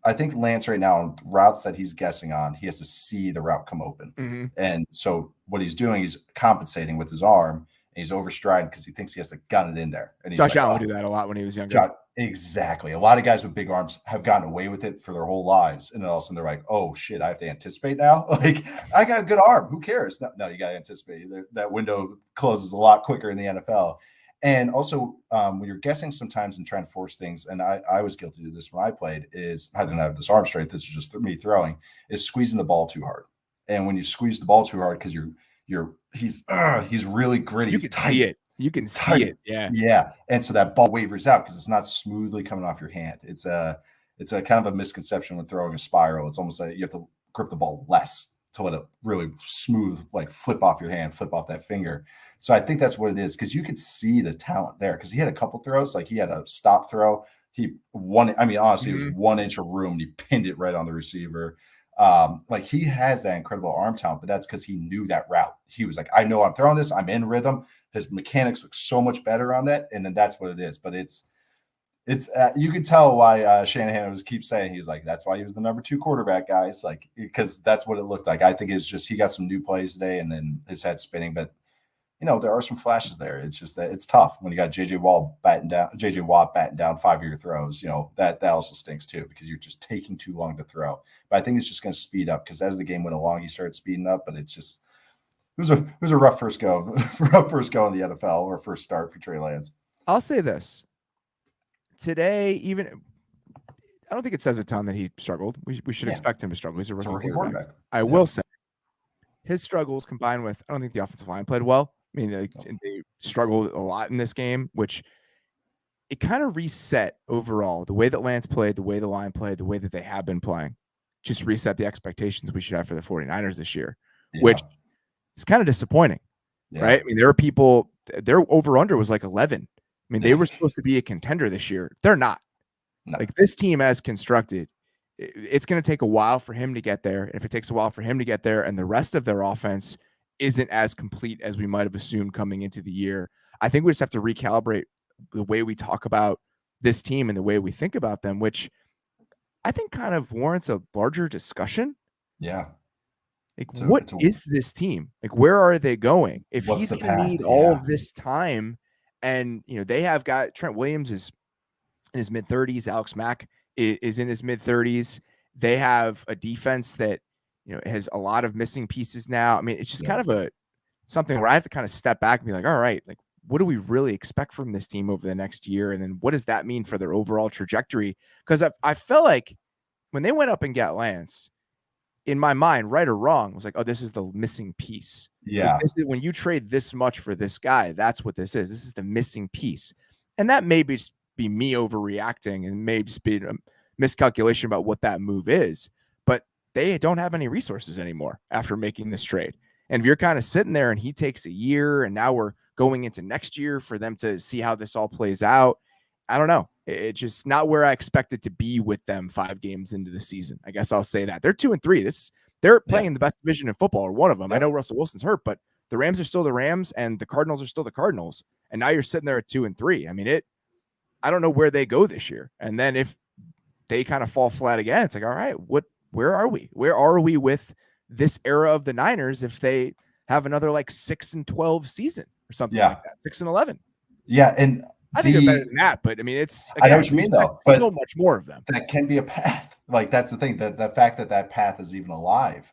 I think Lance right now on routes that he's guessing on, he has to see the route come open. Mm-hmm. And so what he's doing, he's compensating with his arm. And he's overstriding because he thinks he has to gun it in there. And Josh Allen would do that a lot when he was younger. Exactly. A lot of guys with big arms have gotten away with it for their whole lives. And then all of a sudden they're like, oh, shit, I have to anticipate now? Like, I got a good arm. Who cares? No, you got to anticipate. That window closes a lot quicker in the NFL. And also, when you're guessing sometimes and trying to force things, and I was guilty of this when I played, is I didn't have this arm strength. This is just me throwing, is squeezing the ball too hard. And when you squeeze the ball too hard because he's really gritty. You can see it. You can see it. Yeah. Yeah. And so that ball wavers out because it's not smoothly coming off your hand. It's a kind of a misconception when throwing a spiral. It's almost like you have to grip the ball less to let it really smooth, like flip off your hand, flip off that finger. So I think that's what it is, because you could see the talent there, because he had a couple throws, like he had a stop throw. Honestly, it was 1 inch of room and he pinned it right on the receiver. Like he has that incredible arm talent, but that's because he knew that route. He was like, I know I'm throwing this, I'm in rhythm. His mechanics look so much better on that. And then that's what it is. But it's you can tell why Shanahan keeps saying, he's like, that's why he was the number 2 quarterback, guys. Like, because that's what it looked like. I think it's just, he got some new plays today and then his head spinning, but there are some flashes there. It's just that it's tough when you got JJ Watt batting down 5-year throws. That also stinks too, because you're just taking too long to throw. But I think it's just going to speed up, because as the game went along, he started speeding up. But it was a rough first go, in the NFL, or first start for Trey Lance. I'll say this today, I don't think it says a ton that he struggled. We should expect him to struggle. He's a rookie quarterback. I will say his struggles combined with, I don't think the offensive line played well. I mean, they struggled a lot in this game, which it kind of reset overall. The way that Lance played, the way the line played, the way that they have been playing, just reset the expectations we should have for the 49ers this year, which is kind of disappointing, right? I mean, there are people, their over-under was like 11. I mean, they were supposed to be a contender this year. They're not. No. Like, this team as constructed, it's going to take a while for him to get there. And if it takes a while for him to get there and the rest of their offense isn't as complete as we might have assumed coming into the year, I think we just have to recalibrate the way we talk about this team and the way we think about them, which I think kind of warrants a larger discussion. Yeah. Like, what is this team? Like, where are they going? If he's going to need all of this time, and, they have got Trent Williams is in his mid-30s, Alex Mack is in his mid-30s. They have a defense that, has a lot of missing pieces now. I mean, it's just kind of something where I have to kind of step back and be like, all right, like, what do we really expect from this team over the next year? And then what does that mean for their overall trajectory? Because I felt like when they went up and got Lance, in my mind, right or wrong, was like, oh, this is the missing piece. Yeah. Like, when you trade this much for this guy, that's what this is. This is the missing piece. And that may just be me overreacting, and may just be a miscalculation about what that move is. But they don't have any resources anymore after making this trade. And if you're kind of sitting there and he takes a year, and now we're going into next year for them to see how this all plays out, I don't know. It's just not where I expected to be with them 5 games into the season. I guess I'll say that. They're 2-3. They're playing the best division in football, or one of them. I know Russell Wilson's hurt, but the Rams are still the Rams and the Cardinals are still the Cardinals. And now you're sitting there at 2-3. I mean, I don't know where they go this year. And then if they kind of fall flat again, it's like, all right, where are we? Where are we with this era of the Niners if they have another like 6-12 season or something like that, 6-11? Yeah, and I think they're better than that, but I mean, I know what you mean, though. But so much more of them. That can be a path. Like, that's the thing. The fact that path is even alive.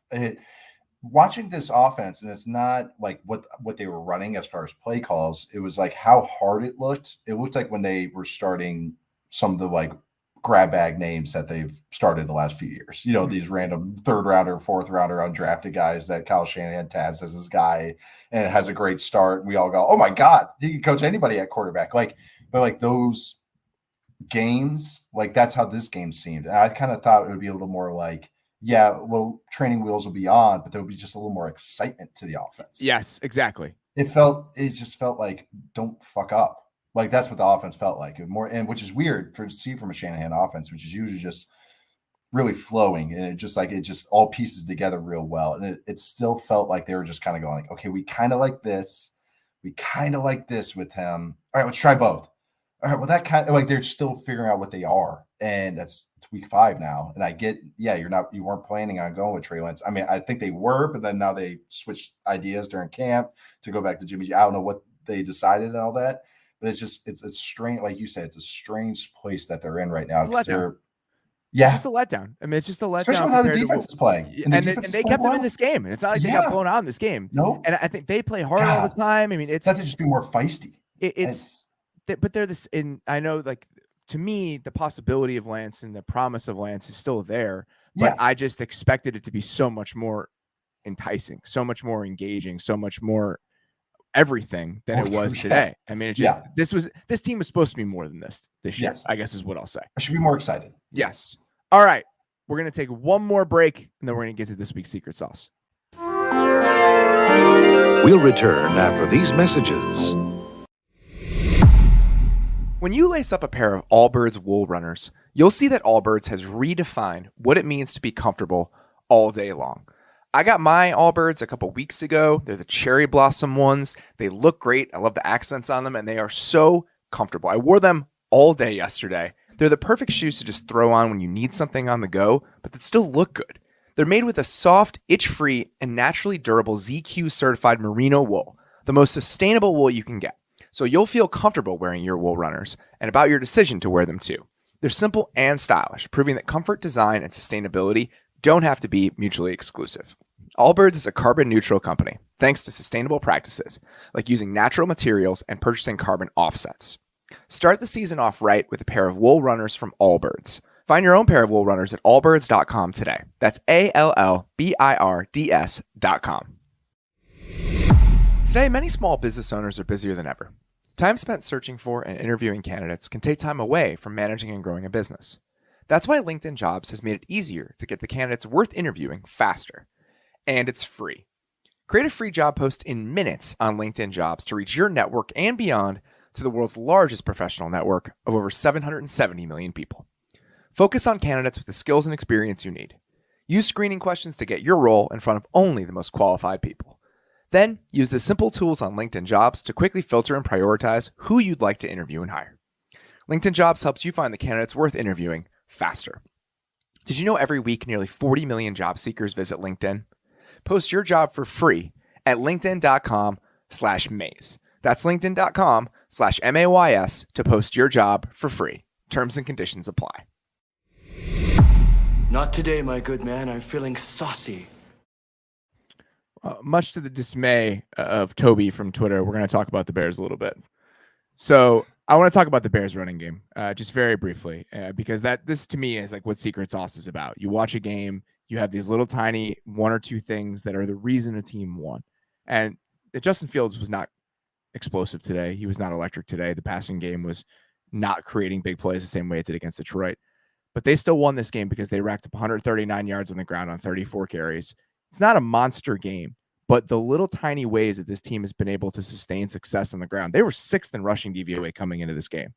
Watching this offense, and it's not like what they were running as far as play calls. It was like how hard it looked. It looked like when they were starting some of the like grab bag names that they've started the last few years. You know, these random 3rd rounder, 4th rounder undrafted guys that Kyle Shanahan tabs as his guy and it has a great start. And we all go, oh my God, he can coach anybody at quarterback. But those games, like that's how this game seemed. And I kind of thought it would be a little more like, yeah, well, training wheels will be on, but there would be just a little more excitement to the offense. Yes, exactly. It just felt like, don't fuck up. Like that's what the offense felt like. Which is weird to see from a Shanahan offense, which is usually just really flowing. And it just all pieces together real well. And it still felt like they were just kind of going like, okay, we kind of like this. We kind of like this with him. All right, let's try both. All right, well, that kind of like they're still figuring out what they are. And it's week 5 now. And I get, yeah, you weren't planning on going with Trey Lance. I mean, I think they were, but then now they switched ideas during camp to go back to Jimmy G. I don't know what they decided and all that. But it's a strange, like you said, it's a strange place that they're in right now. It's just a letdown. I mean, it's just a letdown. Especially with how the defense is playing. And they kept them in this game. And it's not like they got blown out in this game. No. And I think they play hard all the time. I mean, it's not to just be more feisty. But they're this, and I know, like, to me, the possibility of Lance and the promise of Lance is still there. But I just expected it to be so much more enticing, so much more engaging, so much more everything than it was today. I mean, this team was supposed to be more than this year, Yes. I guess is what I'll say. I should be more excited. Yes. All right. We're going to take one more break, and then we're going to get to this week's secret sauce. We'll return after these messages. When you lace up a pair of Allbirds wool runners, you'll see that Allbirds has redefined what it means to be comfortable all day long. I got my Allbirds a couple weeks ago. They're the cherry blossom ones. They look great. I love the accents on them, and they are so comfortable. I wore them all day yesterday. They're the perfect shoes to just throw on when you need something on the go, but that still look good. They're made with a soft, itch-free, and naturally durable ZQ-certified merino wool, the most sustainable wool you can get. So you'll feel comfortable wearing your wool runners and about your decision to wear them too. They're simple and stylish, proving that comfort, design, and sustainability don't have to be mutually exclusive. Allbirds is a carbon neutral company, thanks to sustainable practices like using natural materials and purchasing carbon offsets. Start the season off right with a pair of wool runners from Allbirds. Find your own pair of wool runners at allbirds.com today. That's ALLBIRDS.com. Today, many small business owners are busier than ever. Time spent searching for and interviewing candidates can take time away from managing and growing a business. That's why LinkedIn Jobs has made it easier to get the candidates worth interviewing faster. And it's free. Create a free job post in minutes on LinkedIn Jobs to reach your network and beyond to the world's largest professional network of over 770 million people. Focus on candidates with the skills and experience you need. Use screening questions to get your role in front of only the most qualified people. Then use the simple tools on LinkedIn Jobs to quickly filter and prioritize who you'd like to interview and hire. LinkedIn Jobs helps you find the candidates worth interviewing faster. Did you know every week nearly 40 million job seekers visit LinkedIn? Post your job for free at linkedin.com/maze. That's linkedin.com/MAYS to post your job for free. Terms and conditions apply. Not today, my good man. I'm feeling saucy. Much to the dismay of Toby from Twitter, we're going to talk about the Bears a little bit. So I want to talk about the Bears running game just very briefly because this to me is like what secret sauce is about. You watch a game, you have these little tiny one or two things that are the reason a team won. And Justin Fields was not explosive today. He was not electric today. The passing game was not creating big plays the same way it did against Detroit. But they still won this game because they racked up 139 yards on the ground on 34 carries. It's not a monster game, but the little tiny ways that this team has been able to sustain success on the ground, they were 6th in rushing DVOA coming into this game.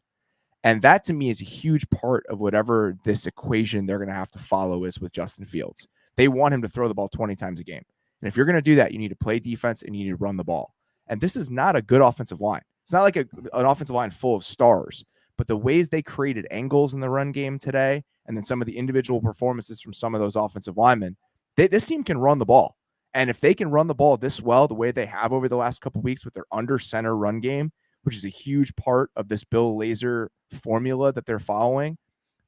And that to me is a huge part of whatever this equation they're going to have to follow is with Justin Fields. They want him to throw the ball 20 times a game. And if you're going to do that, you need to play defense and you need to run the ball. And this is not a good offensive line. It's not like an offensive line full of stars, but the ways they created angles in the run game today, and then some of the individual performances from some of those offensive linemen, this team can run the ball. And if they can run the ball this well, the way they have over the last couple of weeks with their under center run game, which is a huge part of this Bill Lazor formula that they're following,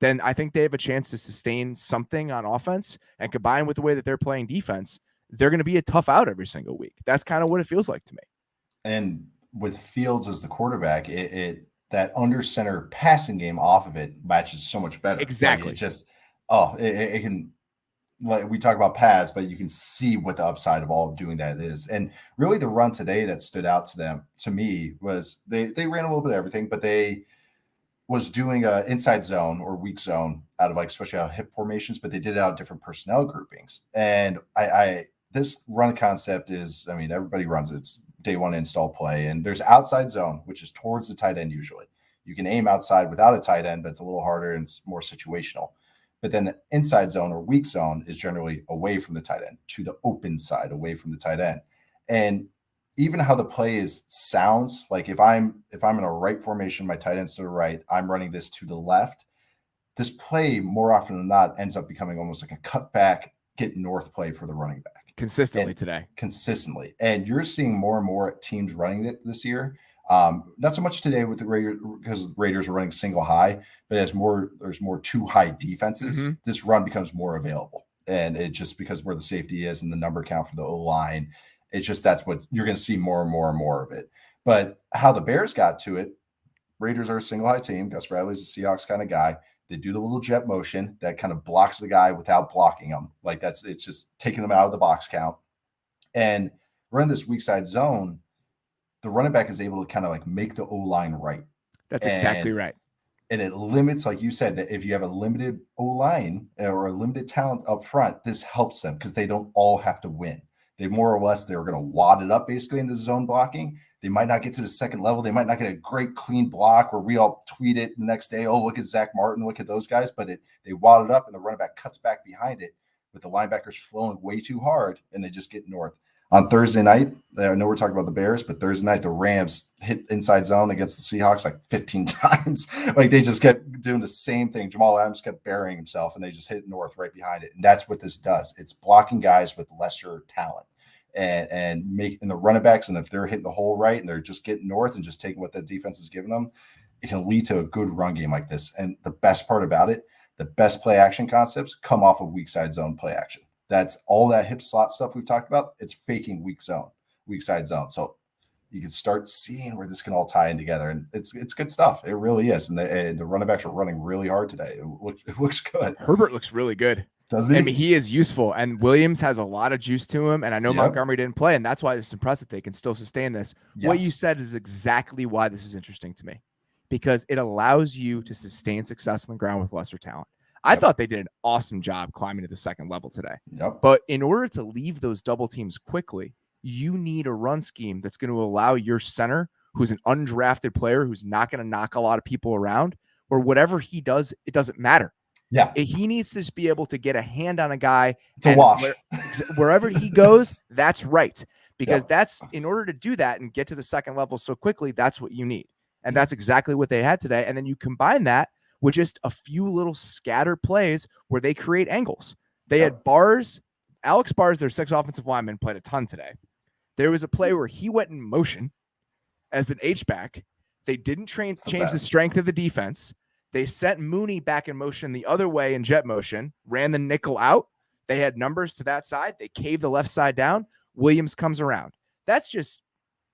then I think they have a chance to sustain something on offense, and combined with the way that they're playing defense, they're going to be a tough out every single week. That's kind of what it feels like to me. And with Fields as the quarterback, it that under center passing game off of it matches so much better. Exactly. Like it just, it can, like we talk about paths, but you can see what the upside of all of doing that is. And really the run today that stood out to me was they ran a little bit of everything, but they was doing a inside zone or weak zone out of like, especially out of hip formations, but they did it out of different personnel groupings. And this run concept is, I mean, everybody runs it. It's day one install play. And there's outside zone, which is towards the tight end usually. You can aim outside without a tight end, but it's a little harder and it's more situational. But then the inside zone or weak zone is generally away from the tight end to the open side, away from the tight end. And even how the play sounds, like if I'm in a right formation, my tight end's to the right, I'm running this to the left. This play more often than not ends up becoming almost like a cutback, get north play for the running back. Consistently. And you're seeing more and more teams running it this year. Not so much today with the Raiders because the Raiders are running single high, but there's more two high defenses. Mm-hmm. This run becomes more available. And it just because where the safety is and the number count for the O-line, it's just that's what you're going to see more and more and more of it. But how the Bears got to it, Raiders are a single high team. Gus Bradley's a Seahawks kind of guy. They do the little jet motion that kind of blocks the guy without blocking him. Like it's just taking them out of the box count. And run this weak side zone, the running back is able to kind of like make the O-line right. That's exactly right. And it limits, like you said, that if you have a limited O-line or a limited talent up front, this helps them because they don't all have to win. They more or less, they're going to wad it up basically in the zone blocking. They might not get to the second level. They might not get a great clean block where we all tweet it the next day. Oh, look at Zach Martin. Look at those guys. But they wad it up and the running back cuts back behind it with the linebackers flowing way too hard and they just get north. On Thursday night, I know we're talking about the Bears, but Thursday night, the Rams hit inside zone against the Seahawks like 15 times. Like they just kept doing the same thing. Jamal Adams kept burying himself and they just hit north right behind it. And that's what this does. It's blocking guys with lesser talent and making the running backs. And if they're hitting the hole right and they're just getting north and just taking what the defense is giving them, it can lead to a good run game like this. And the best part about it, the best play action concepts come off of weak side zone play action. That's all that hip slot stuff we've talked about. It's faking weak side zone. So you can start seeing where this can all tie in together. And it's good stuff. It really is. And the running backs are running really hard today. It looks good. Herbert looks really good. Doesn't he? I mean, he is useful. And Williams has a lot of juice to him. And I know Montgomery didn't play. And that's why it's impressive they can still sustain this. Yes. What you said is exactly why this is interesting to me. Because it allows you to sustain success on the ground with lesser talent. I thought they did an awesome job climbing to the second level today. Yep. But in order to leave those double teams quickly, you need a run scheme that's going to allow your center, who's an undrafted player, who's not going to knock a lot of people around, or whatever he does, it doesn't matter. Yeah. He needs to just be able to get a hand on a guy. It's a wash. Wherever he goes, that's right. Because that's in order to do that and get to the second level so quickly, that's what you need. And that's exactly what they had today. And then you combine that with just a few little scatter plays where they create angles. They had Alex Bars, their 6 offensive linemen, played a ton today. There was a play where he went in motion as an H-back. They didn't change the strength of the defense. They sent Mooney back in motion the other way in jet motion, ran the nickel out. They had numbers to that side. They caved the left side down. Williams comes around. That's just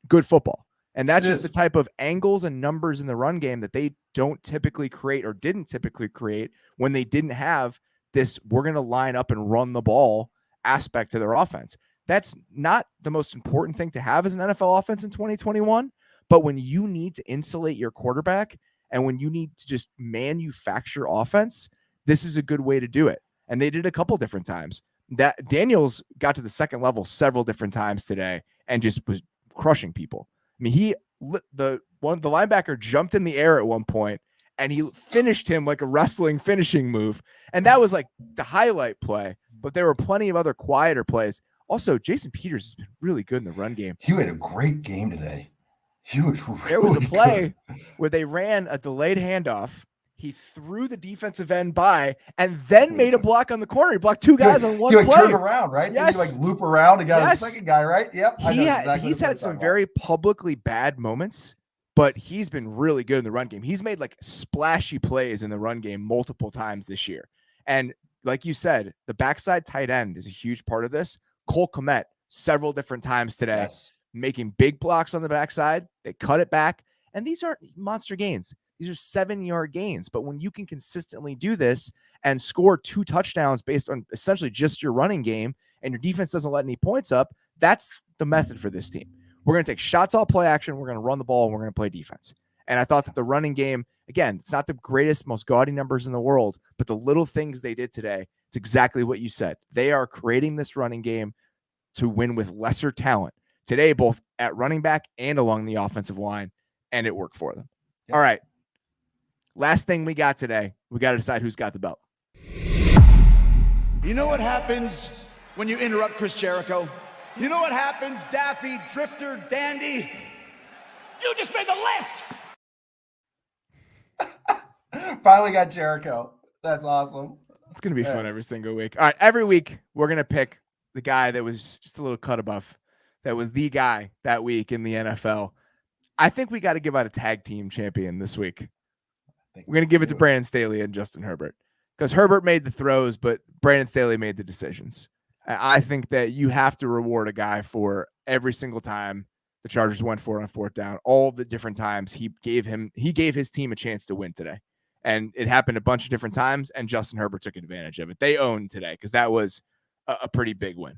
good football. And that's just the type of angles and numbers in the run game that they don't typically create or didn't typically create when they didn't have this we're going to line up and run the ball aspect to their offense. That's not the most important thing to have as an NFL offense in 2021. But when you need to insulate your quarterback and when you need to just manufacture offense, this is a good way to do it. And they did a couple different times. That Daniels got to the second level several different times today and just was crushing people. I mean, the linebacker jumped in the air at one point and he finished him like a wrestling finishing move. And that was like the highlight play, but there were plenty of other quieter plays. Also, Jason Peters has been really good in the run game. He had a great game today. There was a play where they ran a delayed handoff. He threw the defensive end by and then made a block on the corner. He blocked 2 guys on one play. He turned around, right? Yes. Then he loop around and got a second guy, right? Yep. He's had some very publicly bad moments, but he's been really good in the run game. He's made like splashy plays in the run game multiple times this year. And like you said, the backside tight end is a huge part of this. Cole Kmet several different times today, making big blocks on the backside. They cut it back. And these aren't monster gains. These are 7-yard gains. But when you can consistently do this and score 2 touchdowns based on essentially just your running game, and your defense doesn't let any points up, that's the method for this team. We're going to take shots all play action. We're going to run the ball, and we're going to play defense. And I thought that the running game, again, it's not the greatest, most gaudy numbers in the world, but the little things they did today, it's exactly what you said. They are creating this running game to win with lesser talent today, both at running back and along the offensive line, and it worked for them. Yep. All right. Last thing we got today, we got to decide who's got the belt. You know what happens when you interrupt Chris Jericho? You know what happens, Daffy, Drifter, Dandy? You just made the list! Finally got Jericho. That's awesome. It's going to be fun every single week. All right, every week we're going to pick the guy that was just a little cut above, that was the guy that week in the NFL. I think we got to give out a tag team champion this week. We're going to give it to Brandon Staley and Justin Herbert, because Herbert made the throws, but Brandon Staley made the decisions. I think that you have to reward a guy for every single time the Chargers went for it on 4th down, all the different times he gave his team a chance to win today. And it happened a bunch of different times, and Justin Herbert took advantage of it. They owned today because that was a pretty big win.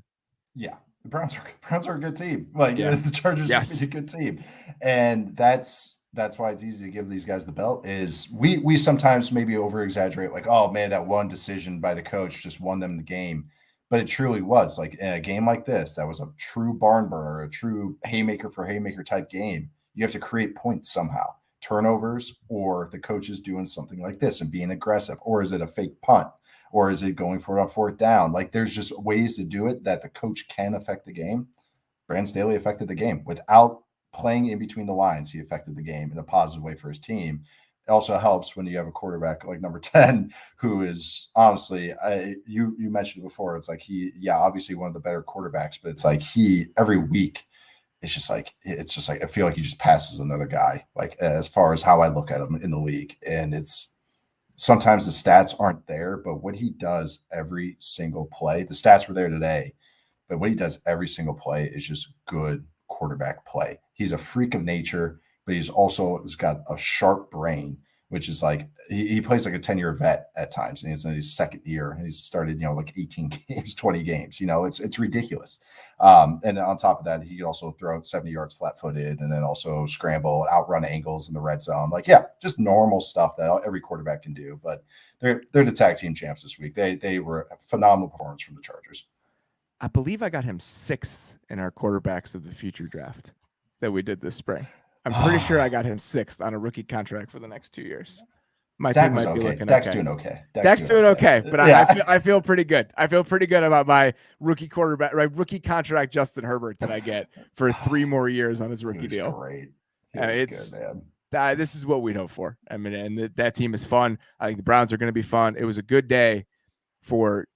Yeah, the Browns are a good team. The Chargers just made a good team, and that's why it's easy to give these guys the belt. Is we sometimes maybe over exaggerate, like, oh man, that one decision by the coach just won them the game, but it truly was, like, in a game like this, that was a true barn burner, a true haymaker for haymaker type game. You have to create points somehow. Turnovers, or the coach is doing something like this and being aggressive, or is it a fake punt, or is it going for it on 4th down? Like, there's just ways to do it that the coach can affect the game. Brandon Staley affected the game without playing in between the lines. He affected the game in a positive way for his team. It also helps when you have a quarterback like number 10, who is honestly, you mentioned it before. It's like obviously one of the better quarterbacks, but it's like every week, it's just like I feel like he just passes another guy, like, as far as how I look at him in the league. And it's sometimes the stats aren't there, but what he does every single play, the stats were there today, but what he does every single play is just good quarterback play. He's a freak of nature, but he's got a sharp brain, which is like he plays like a 10-year vet at times, and he's in his 2nd year, and he's started, like 18 games, 20 games. It's ridiculous. And on top of that, he can also throw 70 yards flat-footed, and then also scramble, outrun angles in the red zone. Like, just normal stuff that every quarterback can do. But they're the tag team champs this week. They were a phenomenal performance from the Chargers. I believe I got him 6th in our quarterbacks of the future draft that we did this spring. I'm pretty sure I got him 6th on a rookie contract for the next 2 years. My team might be looking Dak's okay. doing okay. Dak's doing okay, but I feel pretty good. I feel pretty good about my rookie quarterback, rookie contract, Justin Herbert, that I get for 3 more years on his rookie deal. Great. It's good, man. This is what we'd hope for. I mean, and that team is fun. I think the Browns are going to be fun. It was a good day for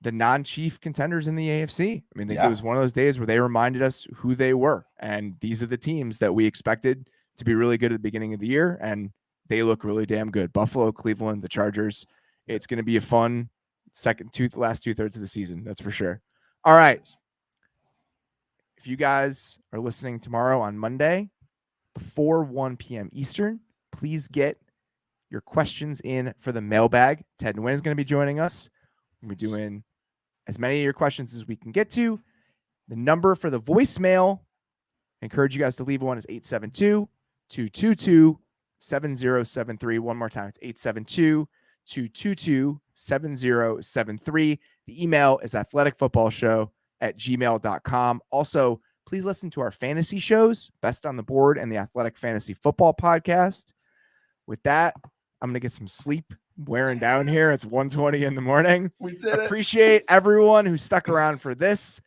the non-chief contenders in the AFC. I mean, it was one of those days where they reminded us who they were. And these are the teams that we expected to be really good at the beginning of the year. And they look really damn good. Buffalo, Cleveland, the Chargers. It's going to be a fun last 2/3 of the season. That's for sure. All right. If you guys are listening tomorrow on Monday before 1 p.m. Eastern, please get your questions in for the mailbag. Ted Nguyen is going to be joining us. We're doing as many of your questions as we can get to. The number for the voicemail, I encourage you guys to leave one, is 872-222-7073. One more time, it's 872-222-7073. The email is athleticfootballshow@gmail.com. Also, please listen to our fantasy shows, Best on the Board and the Athletic Fantasy Football Podcast. With that, I'm going to get some sleep. Wearing down here. It's 1:20 in the morning. We did it. Appreciate everyone who stuck around for this.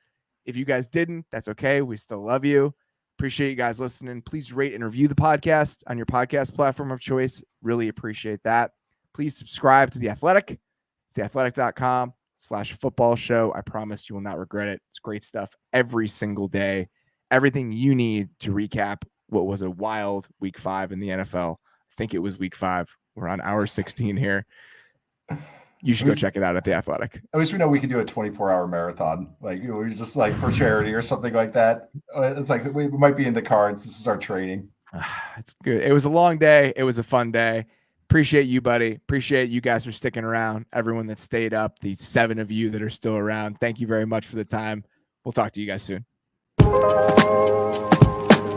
If you guys didn't, that's okay. We still love you. Appreciate you guys listening. Please rate and review the podcast on your podcast platform of choice. Really appreciate that. Please subscribe to The Athletic. It's theathletic.com/football show. I promise you will not regret it. It's great stuff every single day. Everything you need to recap what was a wild week 5 in the NFL. I think it was week 5. We're on hour 16 here. You should go check it out at The Athletic. At least we know we can do a 24-hour marathon. Like, we just like for charity or something like that. It's like we might be in the cards. This is our training. It's good. It was a long day. It was a fun day. Appreciate you, buddy. Appreciate you guys for sticking around. Everyone that stayed up, the 7 of you that are still around. Thank you very much for the time. We'll talk to you guys soon.